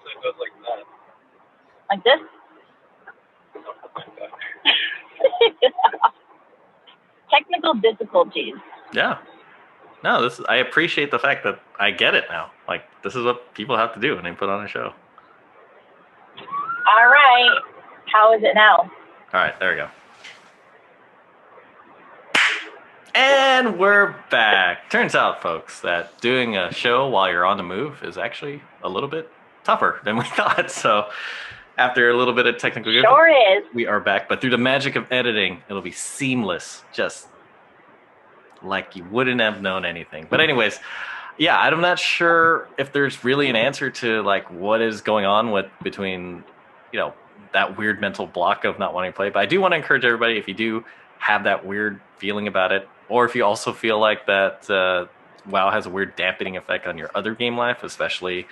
So it goes like that. Like this? Technical difficulties. Yeah. No, I appreciate the fact that I get it now. Like, this is what people have to do when they put on a show. All right. How is it now? All right, there we go. And we're back. Turns out, folks, that doing a show while you're on the move is actually a little bit tougher than we thought. So after a little bit of technical Sure is. we are back. But through the magic of editing, it'll be seamless, just like you wouldn't have known anything. But anyways, yeah, I'm not sure if there's really an answer to like what is going on between, that weird mental block of not wanting to play. But I do want to encourage everybody, if you do have that weird feeling about it, or if you also feel like that WoW has a weird dampening effect on your other game life, especially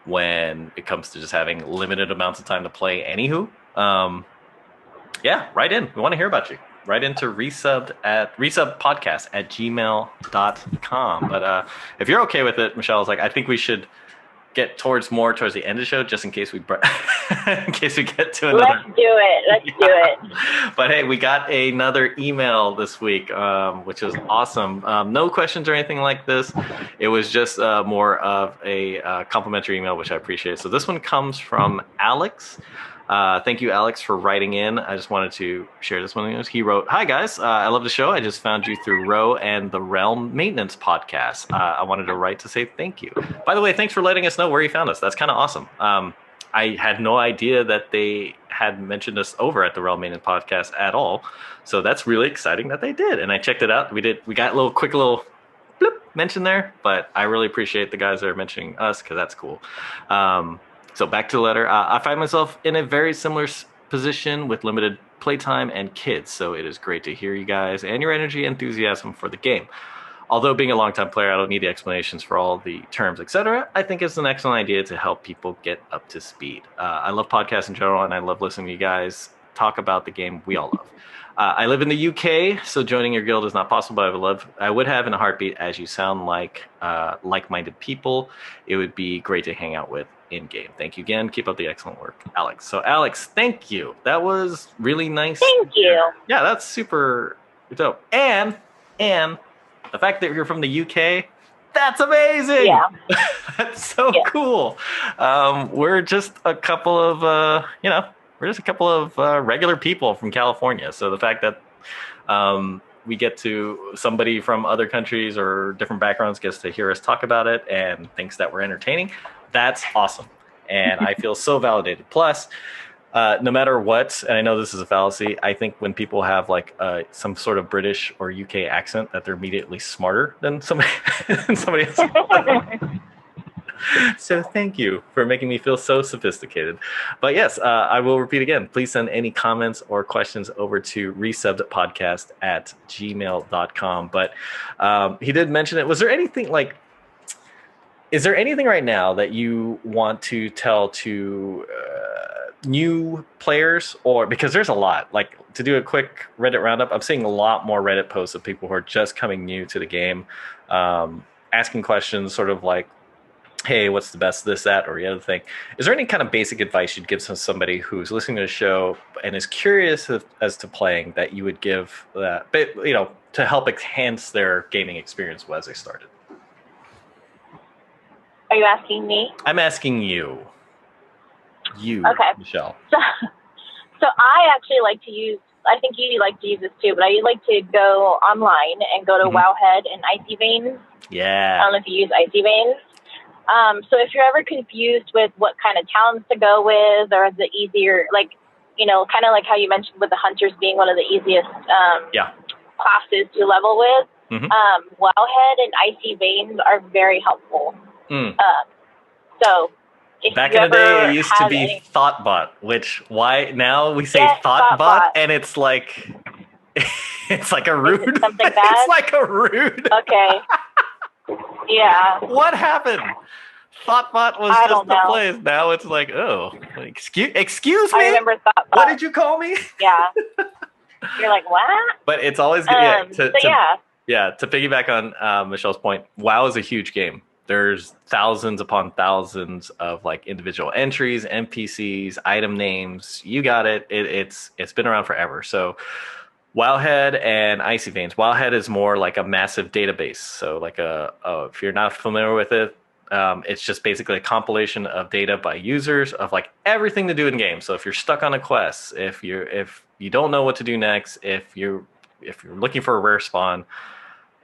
when it comes to just having limited amounts of time to play anywho, write in. We want to hear about you. Write into resubbedpodcast@gmail.com. But if you're okay with it, Michelle, is like, I think we should get towards the end of the show, just in case we get to another. Let's do it. But hey, we got another email this week, which is awesome. No questions or anything like this. It was just more of a complimentary email, which I appreciate. So this one comes from Alex. Thank you, Alex, for writing in. I just wanted to share this one. He wrote, "Hi, guys. I love the show. I just found you through Ro and the Realm Maintenance Podcast. I wanted to write to say thank you. By the way, thanks for letting us know where you found us. That's kind of awesome. I had no idea that they had mentioned us over at the Realm Maintenance Podcast at all. So that's really exciting that they did. And I checked it out. We got a quick little bloop mention there, but I really appreciate the guys that are mentioning us because that's cool. So back to the letter. I find myself in a very similar position with limited playtime and kids, so it is great to hear you guys and your energy and enthusiasm for the game. Although being a longtime player, I don't need the explanations for all the terms, etc. I think it's an excellent idea to help people get up to speed. I love podcasts in general, and I love listening to you guys talk about the game we all love. I live in the UK, so joining your guild is not possible, but I would have in a heartbeat, as you sound like like-minded people. It would be great to hang out with in-game. Thank you again. Keep up the excellent work, Alex. So, Alex, thank you. That was really nice. Thank you. Yeah, that's super dope. And the fact that you're from the UK, that's amazing. Yeah. That's so cool. We're just a couple of, regular people from California. So the fact that we get to somebody from other countries or different backgrounds gets to hear us talk about it and thinks that we're entertaining, that's awesome. And I feel so validated. Plus, no matter what, and I know this is a fallacy, I think when people have like some sort of British or UK accent, that they're immediately smarter than somebody else. So thank you for making me feel so sophisticated. But yes, I will repeat again. Please send any comments or questions over to resubbedpodcast@gmail.com. But he did mention it. Is there anything right now that you want to tell to new players, or because there's a lot, like to do a quick Reddit roundup, I'm seeing a lot more Reddit posts of people who are just coming new to the game, asking questions sort of like, hey, what's the best this, that, or the other thing. Is there any kind of basic advice you'd give to somebody who's listening to the show and is curious as to playing that you would give that, to help enhance their gaming experience as they started? Are you asking me? I'm asking you. Okay. Michelle. So I actually like to use, I think you like to use this too, but I like to go online and go to Wowhead and Icy Veins. Yeah. I don't know if you use Icy Veins. So if you're ever confused with what kind of towns to go with, or the easier, kind of like how you mentioned with the hunters being one of the easiest classes to level with, Wowhead and Icy Veins are very helpful. So if back in the day, it used to be Thoughtbot, why now we say Thoughtbot, and it's like it's like a rude. Something bad? It's like a rude. Okay. Yeah. What happened? Thoughtbot was just the place. Now it's like, excuse me. I remember Thoughtbot. What did you call me? Yeah. You're like, what? But it's always good. To piggyback on Michelle's point, WoW is a huge game. There's thousands upon thousands of like individual entries, NPCs, item names. You got it. It's been around forever. So Wowhead and Icy Veins. Wowhead is more like a massive database. So like if you're not familiar with it, it's just basically a compilation of data by users of like everything to do in game. So if you're stuck on a quest, if you don't know what to do next, if you're looking for a rare spawn,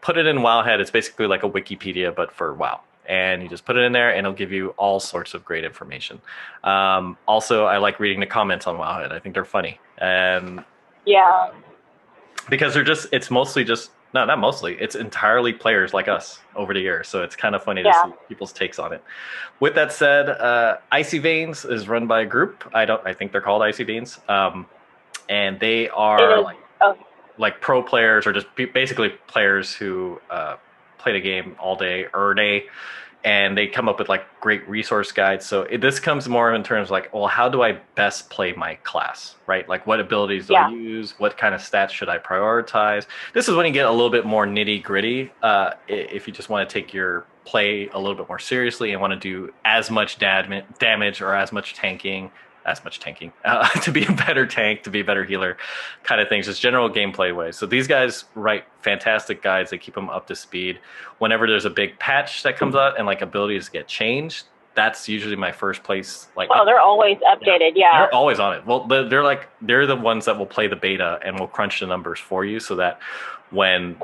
put it in Wowhead. It's basically like a Wikipedia, but for WoW. And you just put it in there, and it'll give you all sorts of great information. Also, I like reading the comments on Wowhead. I think they're funny, and because it's mostly just not mostly. It's entirely players like us over the years, so it's kind of funny to see people's takes on it. With that said, Icy Veins is run by a group. I think they're called Icy Veins, and they are like pro players or just basically players who play the game all day or day, and they come up with like great resource guides. So this comes more in terms of like, well, how do I best play my class, right? Like what abilities do I use? What kind of stats should I prioritize? This is when you get a little bit more nitty gritty. If you just want to take your play a little bit more seriously and want to do as much damage or as much tanking to be a better tank, to be a better healer, kind of things, just general gameplay ways. So these guys write fantastic guides. They keep them up to speed. Whenever there's a big patch that comes out and like abilities get changed, that's usually my first place. Like, they're always updated. They're always on it. Well, they're the ones that will play the beta and will crunch the numbers for you, so that when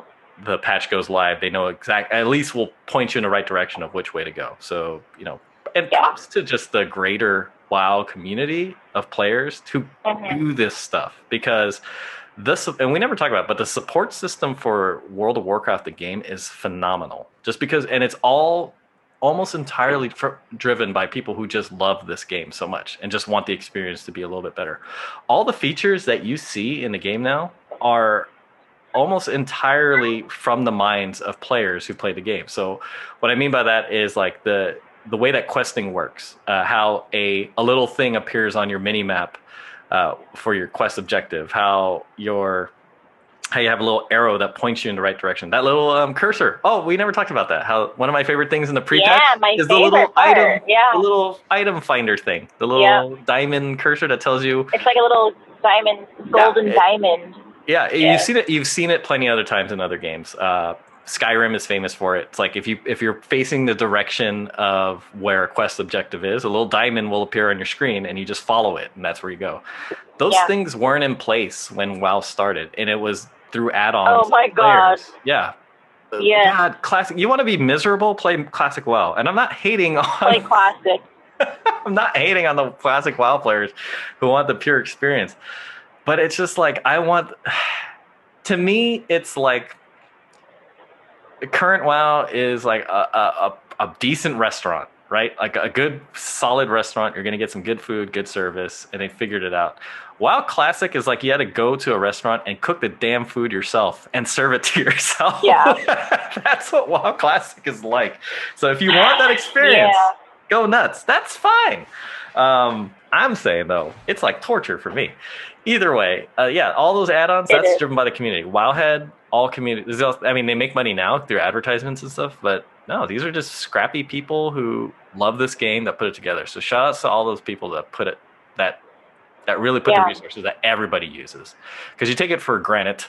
the patch goes live, they know at least will point you in the right direction of which way to go. So, and props to just the greater WoW community of players to do this stuff, because and we never talk about it, but the support system for World of Warcraft, the game, is phenomenal. Just because, and it's all almost entirely driven by people who just love this game so much and just want the experience to be a little bit better. All the features that you see in the game now are almost entirely from the minds of players who play the game. So what I mean by that is like the way that questing works, how a little thing appears on your mini map for your quest objective, how you have a little arrow that points you in the right direction, that little cursor. Oh, we never talked about that. How one of my favorite things in the pre-text is the little item, the little item finder thing, the little diamond cursor that tells you. It's like a little golden diamond. Yeah, you've seen it plenty other times in other games. Skyrim is famous for it. It's like if you're facing the direction of where a quest objective is, a little diamond will appear on your screen and you just follow it, and that's where you go. Those things weren't in place when WoW started, and it was through add-ons. Oh my god. Yeah. God, classic. You want to be miserable? Play classic WoW. And I'm not hating on play classic. I'm not hating on the classic WoW players who want the pure experience. But it's just like to me, it's like current WoW is like a decent restaurant, right? Like a good, solid restaurant. You're going to get some good food, good service, and they figured it out. WoW Classic is like you had to go to a restaurant and cook the damn food yourself and serve it to yourself. Yeah. That's what WoW Classic is like. So if you want that experience, go nuts. That's fine. I'm saying, though, it's like torture for me. Either way, all those add-ons, that's driven by the community. Wowhead, all community. I mean, they make money now through advertisements and stuff, but no, these are just scrappy people who love this game that put it together. So shout out to all those people that put it, that really put the resources that everybody uses. Because you take it for granted.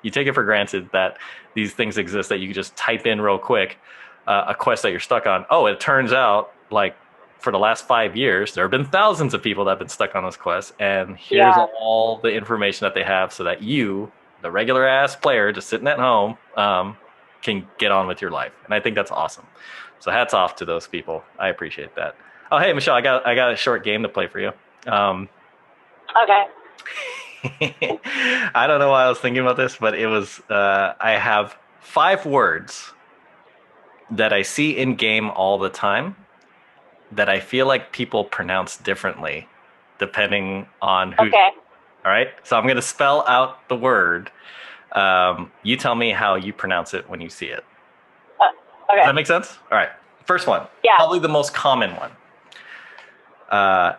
You take it for granted that these things exist, that you can just type in real quick a quest that you're stuck on. Oh, it turns out, like, for the last 5 years, there have been thousands of people that have been stuck on this quest, and here's all the information that they have so that you, the regular ass player just sitting at home, can get on with your life. And I think that's awesome. So hats off to those people. I appreciate that. Oh, hey, Michelle, I got a short game to play for you. Okay. I don't know why I was thinking about this, but it was, I have 5 words that I see in game all the time that I feel like people pronounce differently depending on who. Okay. All right. So I'm going to spell out the word. You tell me how you pronounce it when you see it. Okay. Does that make sense? All right. First one. Yeah. Probably the most common one. 1,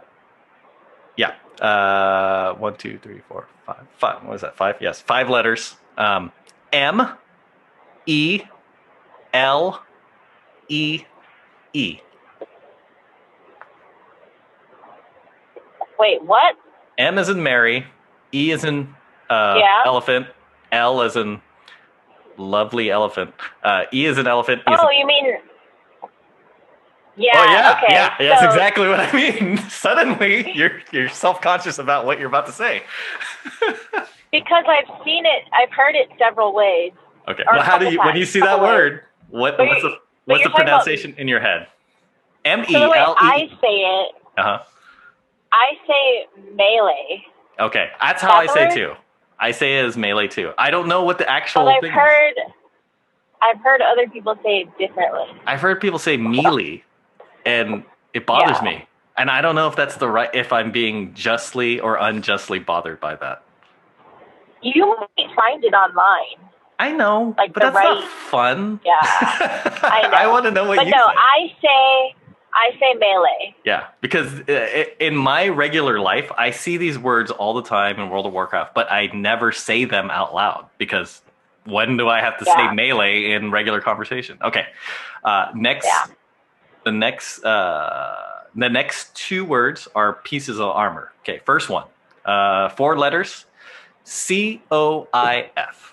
2, 3, 4, 5. 5. What is that? 5? Yes. 5 letters. M, E, L, E, E. Wait, what? M as in Mary, E as in elephant, L as in lovely elephant, E as in elephant. You mean... Yeah, oh, yeah, okay. Yeah, that's exactly what I mean. Suddenly, you're self-conscious about what you're about to say. Because I've seen it, I've heard it several ways. Okay. Or Well, a how do couple you when times, you see that couple ways. word? What's the you're talking about- pronunciation in your head? So the way MELE. I say it, Uh-huh. I say melee. Okay. That's how I That say word? too. I say it as melee too. I don't know what the actual But thing is. I've heard other people say it differently. I've heard people say melee, and it bothers Yeah. me. And I don't know if that's if I'm being justly or unjustly bothered by that. You might find it online. I know, Like but the that's not right- fun. Yeah, I know. I want to know what But you no, say. I say melee. Yeah, because in my regular life, I see these words all the time in World of Warcraft, but I never say them out loud because when do I have to say melee in regular conversation? Okay, next, the next two words are pieces of armor. Okay, first one, 4 letters, COIF.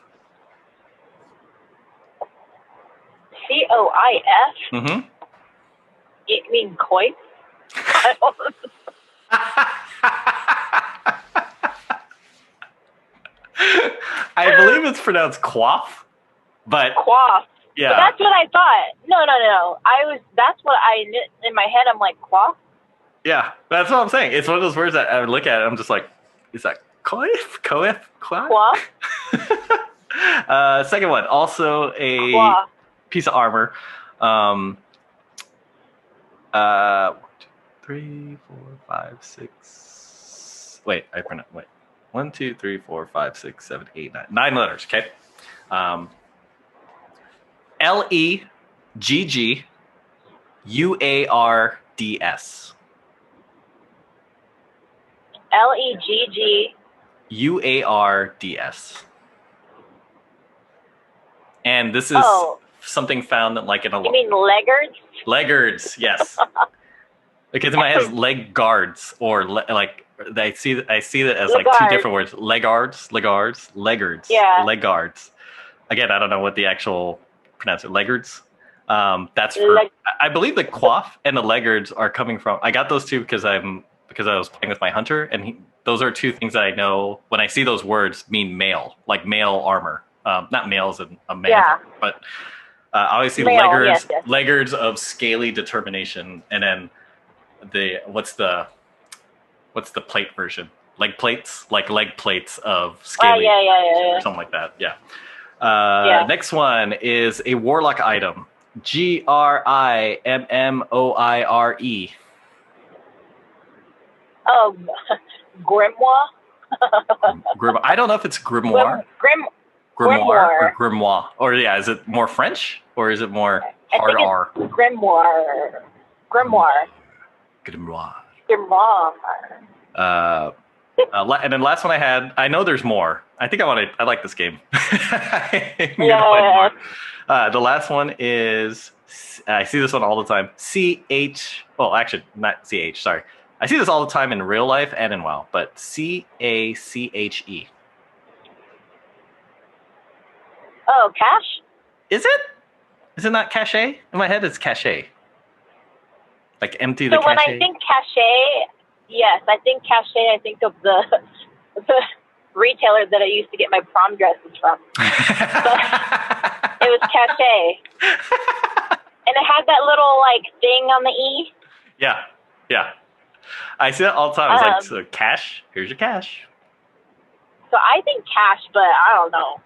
COIF? Mm-hmm. You mean coif? I don't I believe it's pronounced quaff, but Quaff. yeah, But that's what I thought. No. That's what in my head, I'm like, quaff? yeah, that's what I'm saying. It's one of those words that I would look at. I'm just like, is that coif? Quaff? Quaff? Second one, also a Quaff. piece of armor. 1, 2, 3, 4, 5, 6. Wait, I print it. Wait. 1, 2, 3, 4, 5, 6, 7, 8, 9. 9 letters, okay? LEGGUARDS. LEGG. UARDS. And this is something found like in a... You mean leggards? Leggards, yes. Because in my head, it's leg guards or like I see that as like 2 different words. Leggards. Yeah. Leggards. Again, I don't know what the actual pronunciation. Leggards. That's for I believe the quaff and the leggards are coming from. I got those two because I was playing with my hunter, and those are 2 things that I know when I see those words mean male, like male armor. Not male as in a man, but obviously leggards, leggards of scaly determination, and then what's the plate version? Leg plates, like leg plates of scaly, or something like that. Yeah. Next one is a warlock item. GRIMMOIRE. Oh, grimoire. I don't know if it's grimoire. Grimoire or grimoire. Or is it more French or is it more hard R? Grimoire. And then last one I had, I know there's more. I like this game. The last one is, I see this one all the time. Actually, not CH, sorry. I see this all the time in real life and in WoW, but CACHE. Oh, cache? Is it? Is it not cache? In my head, it's cache. Like empty the cache. So when I think cache, yes, I think cache. I think of the retailer that I used to get my prom dresses from. It was cache, and it had that little like thing on the E. Yeah. I see that all the time. It's like, so cash. Here's your cash. So I think cash, but I don't know.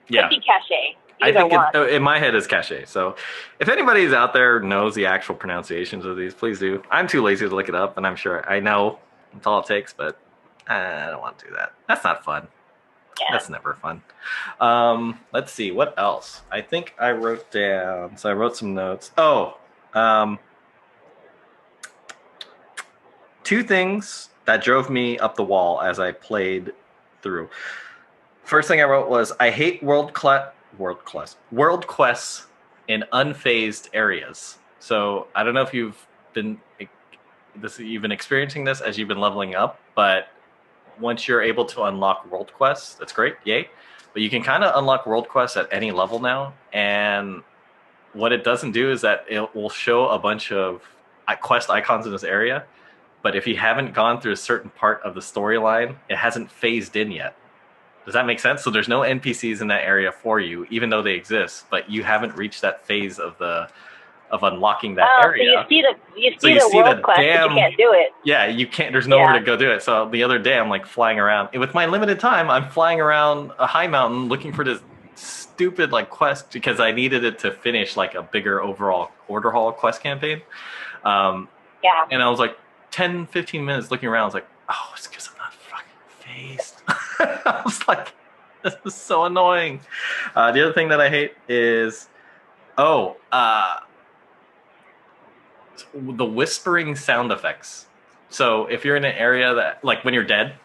Yeah. Could be cache. I think in my head it's cache. So if anybody's out there knows the actual pronunciations of these, please do. I'm too lazy to look it up, and I'm sure I know that's all it takes, but I don't want to do that. That's not fun. Yeah. That's never fun. Let's see. What else? I think I wrote down. So I wrote some notes. 2 things that drove me up the wall as I played through. First thing I wrote was, I hate world quests in unphased areas. So I don't know if you've been experiencing this as you've been leveling up, but once you're able to unlock world quests, that's great, yay. But you can kind of unlock world quests at any level now, and what it doesn't do is that it will show a bunch of quest icons in this area, but if you haven't gone through a certain part of the storyline, it hasn't phased in yet. Does that make sense? So there's no NPCs in that area for you, even though they exist, but you haven't reached that phase of unlocking that area. So you see the world quest, but you can't do it. Yeah, you can't. There's nowhere to go do it. So the other day, I'm like flying around. And with my limited time, I'm flying around a high mountain looking for this stupid like quest because I needed it to finish like a bigger overall Order Hall quest campaign. And I was like 10, 15 minutes looking around. I was like, oh, it's because I'm not fucking phased. I was like, this is so annoying. The other thing that I hate is, the whispering sound effects. So if you're in an area that, like when you're dead,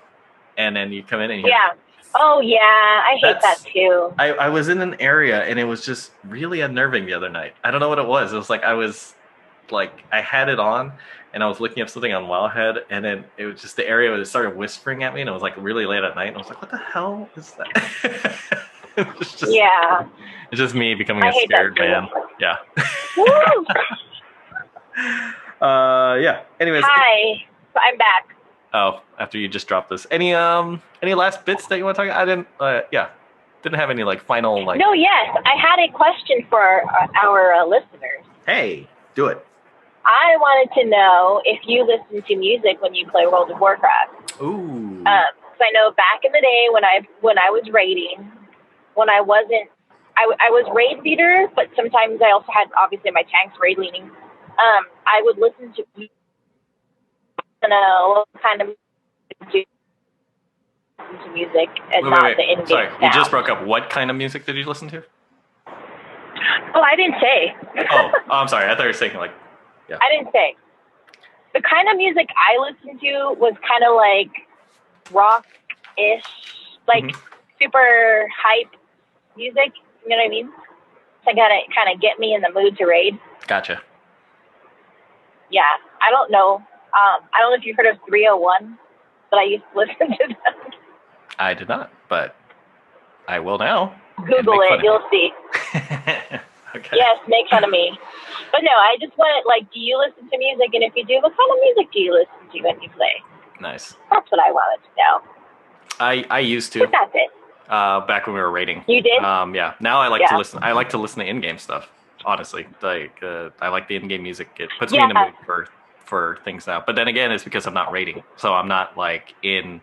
and then you come in and you I hate that too. I was in an area and it was just really unnerving the other night. I don't know what it was. It was like I had it on and I was looking up something on Wildhead, and then it was just the area where it started whispering at me, and it was like really late at night, and I was like, what the hell is that? It's just me becoming a scared man. Yeah. Anyways. Hi, I'm back. Oh, after you just dropped this. Any last bits that you want to talk about? I didn't have any like final like. No, yes, I had a question for our listeners. Hey, do it. I wanted to know if you listen to music when you play World of Warcraft. Ooh. Because I know back in the day when I was raiding, when I wasn't, I was raid leader, but sometimes I also had obviously my tanks raid leaning. I would listen to, what kind of music and not the in-game Sorry, sound. you just broke up. What kind of music did you listen to? Oh, I didn't say. oh, I'm sorry. I thought you were saying like. Yeah. I didn't say. The kind of music I listened to was kind of like rock-ish, like super hype music. You know what I mean? To kind of get me in the mood to raid. Gotcha. Yeah, I don't know. I don't know if you've heard of 301, but I used to listen to them. I did not, but I will now. Google it, you'll see. Okay. Yes, make fun of me. But no, I just want do you listen to music? And if you do, what kind of music do you listen to when you play? Nice. That's what I wanted to know. I used to. But that's it. Back when we were raiding. You did? Yeah. Now I like to listen. I like to listen to in-game stuff. Honestly, like I like the in-game music. It puts me in the mood for things now. But then again, it's because I'm not raiding, so I'm not like in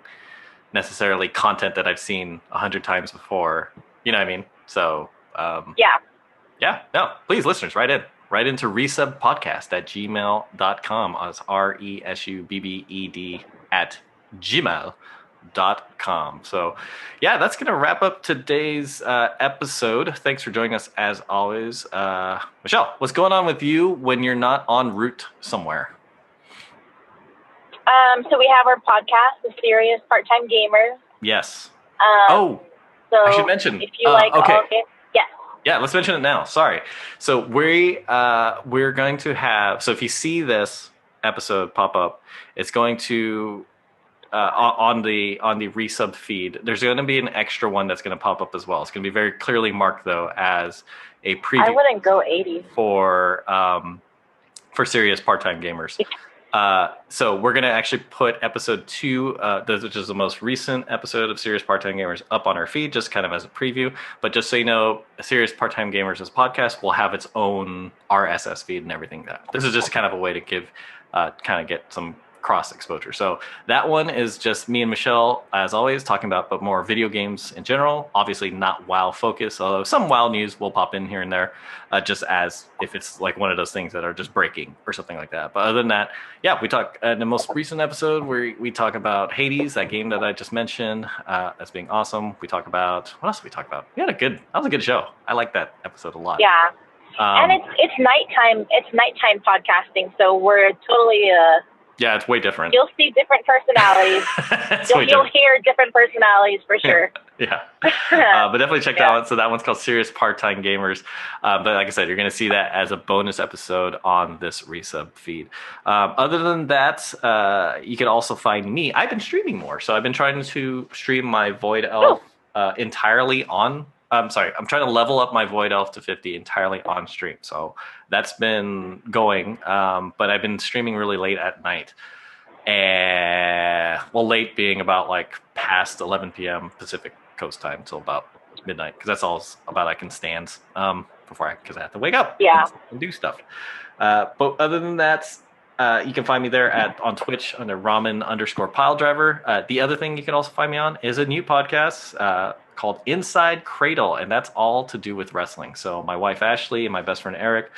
necessarily content that I've seen 100 times before. You know what I mean? So yeah. No, please, listeners, write into resubbedpodcast at gmail.com. It's resubbed at gmail.com. So yeah, that's going to wrap up today's episode. Thanks for joining us as always. Michelle, what's going on with you when you're not en route somewhere? So we have our podcast, The Serious Part-Time Gamer. Yes. So I should mention. If you like okay. all games, yes. Yeah, let's mention it now. Sorry. So we're going to have. So if you see this episode pop up, it's going to on the resubbed feed. There's going to be an extra one that's going to pop up as well. It's going to be very clearly marked though as a preview. I wouldn't go 80 for serious part-time gamers. So we're going to actually put episode 2, which is the most recent episode of Serious Part-Time Gamers, up on our feed, just kind of as a preview. But just so you know, Serious Part-Time Gamers as a podcast will have its own RSS feed and everything. This is just kind of a way to give, get some cross exposure. So that one is just me and Michelle, as always, talking about but more video games in general. Obviously not WoW focus, although some WoW news will pop in here and there, just as if it's like one of those things that are just breaking or something like that. But other than that, yeah, we talk in the most recent episode where we talk about Hades, that game that I just mentioned, as being awesome. We talk about, what else did we talk about? That was a good show. I like that episode a lot. Yeah. And it's nighttime. It's nighttime podcasting, so we're totally yeah, it's way different. You'll see different personalities. You'll hear different personalities for sure. Yeah. But definitely check that one. So that one's called Serious Part-Time Gamers. But like I said, you're going to see that as a bonus episode on this resub feed. Other than that, you can also find me. I've been streaming more. So I've been trying to stream my Void Elf entirely on. I'm sorry, I'm trying to level up my Void Elf to 50 entirely on stream. So that's been going, but I've been streaming really late at night. Late being about like past 11 p.m. Pacific Coast time till about midnight because that's all about I can stand because I have to wake up and do stuff. But other than that, you can find me there on Twitch under ramen_piledriver. The other thing you can also find me on is a new podcast called Inside Cradle, and that's all to do with wrestling. So my wife Ashley and my best friend Eric,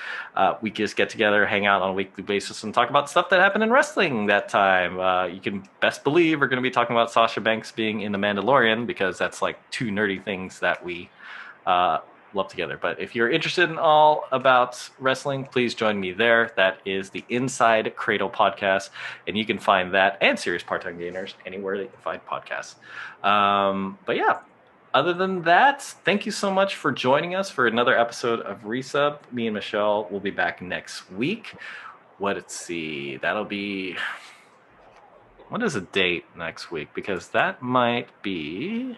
we just get together, hang out on a weekly basis, and talk about stuff that happened in wrestling that time. You can best believe we're going to be talking about Sasha Banks being in The Mandalorian because that's like two nerdy things that we love together. But if you're interested in all about wrestling, please join me there. That is the Inside Cradle podcast, and you can find that and Serious Part-Time Gamers anywhere that you can find podcasts. But yeah, other than that, thank you so much for joining us for another episode of Resub. Me and Michelle will be back next week. Let's see, that'll be... What is a date next week? Because that might be...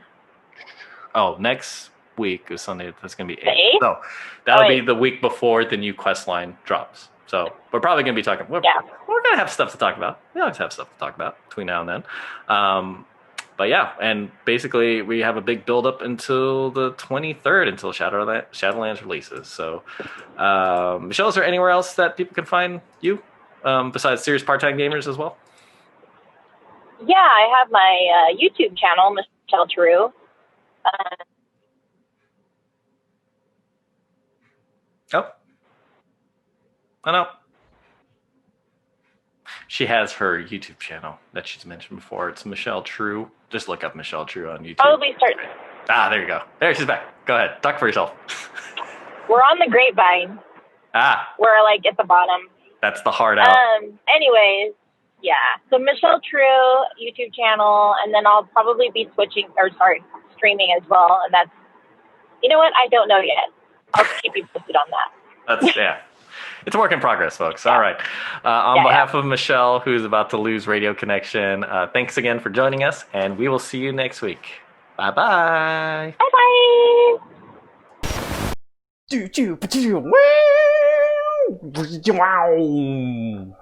Oh, next week is Sunday. That's going to be 8th. So that'll be the week before the new quest line drops. So we're probably going to be talking. We're going to have stuff to talk about. We always have stuff to talk about between now and then. But yeah, and basically we have a big build up until the 23rd until Shadowlands releases. So Michelle, is there anywhere else that people can find you besides Serious Part-Time Gamers as well? Yeah, I have my YouTube channel, Michelle True. I know. She has her YouTube channel that she's mentioned before. It's Michelle True. Just look up Michelle True on YouTube. Probably start. There you go. There, she's back. Go ahead. Talk for yourself. We're on the grapevine. We're like at the bottom. That's the hard out. Anyways, yeah. So Michelle True YouTube channel, and then I'll probably be streaming as well. And that's, you know what? I don't know yet. I'll keep you posted on that. It's a work in progress, folks. All right. On behalf of Michelle, who's about to lose radio connection, thanks again for joining us, and we will see you next week. Bye-bye. Bye-bye. Wow.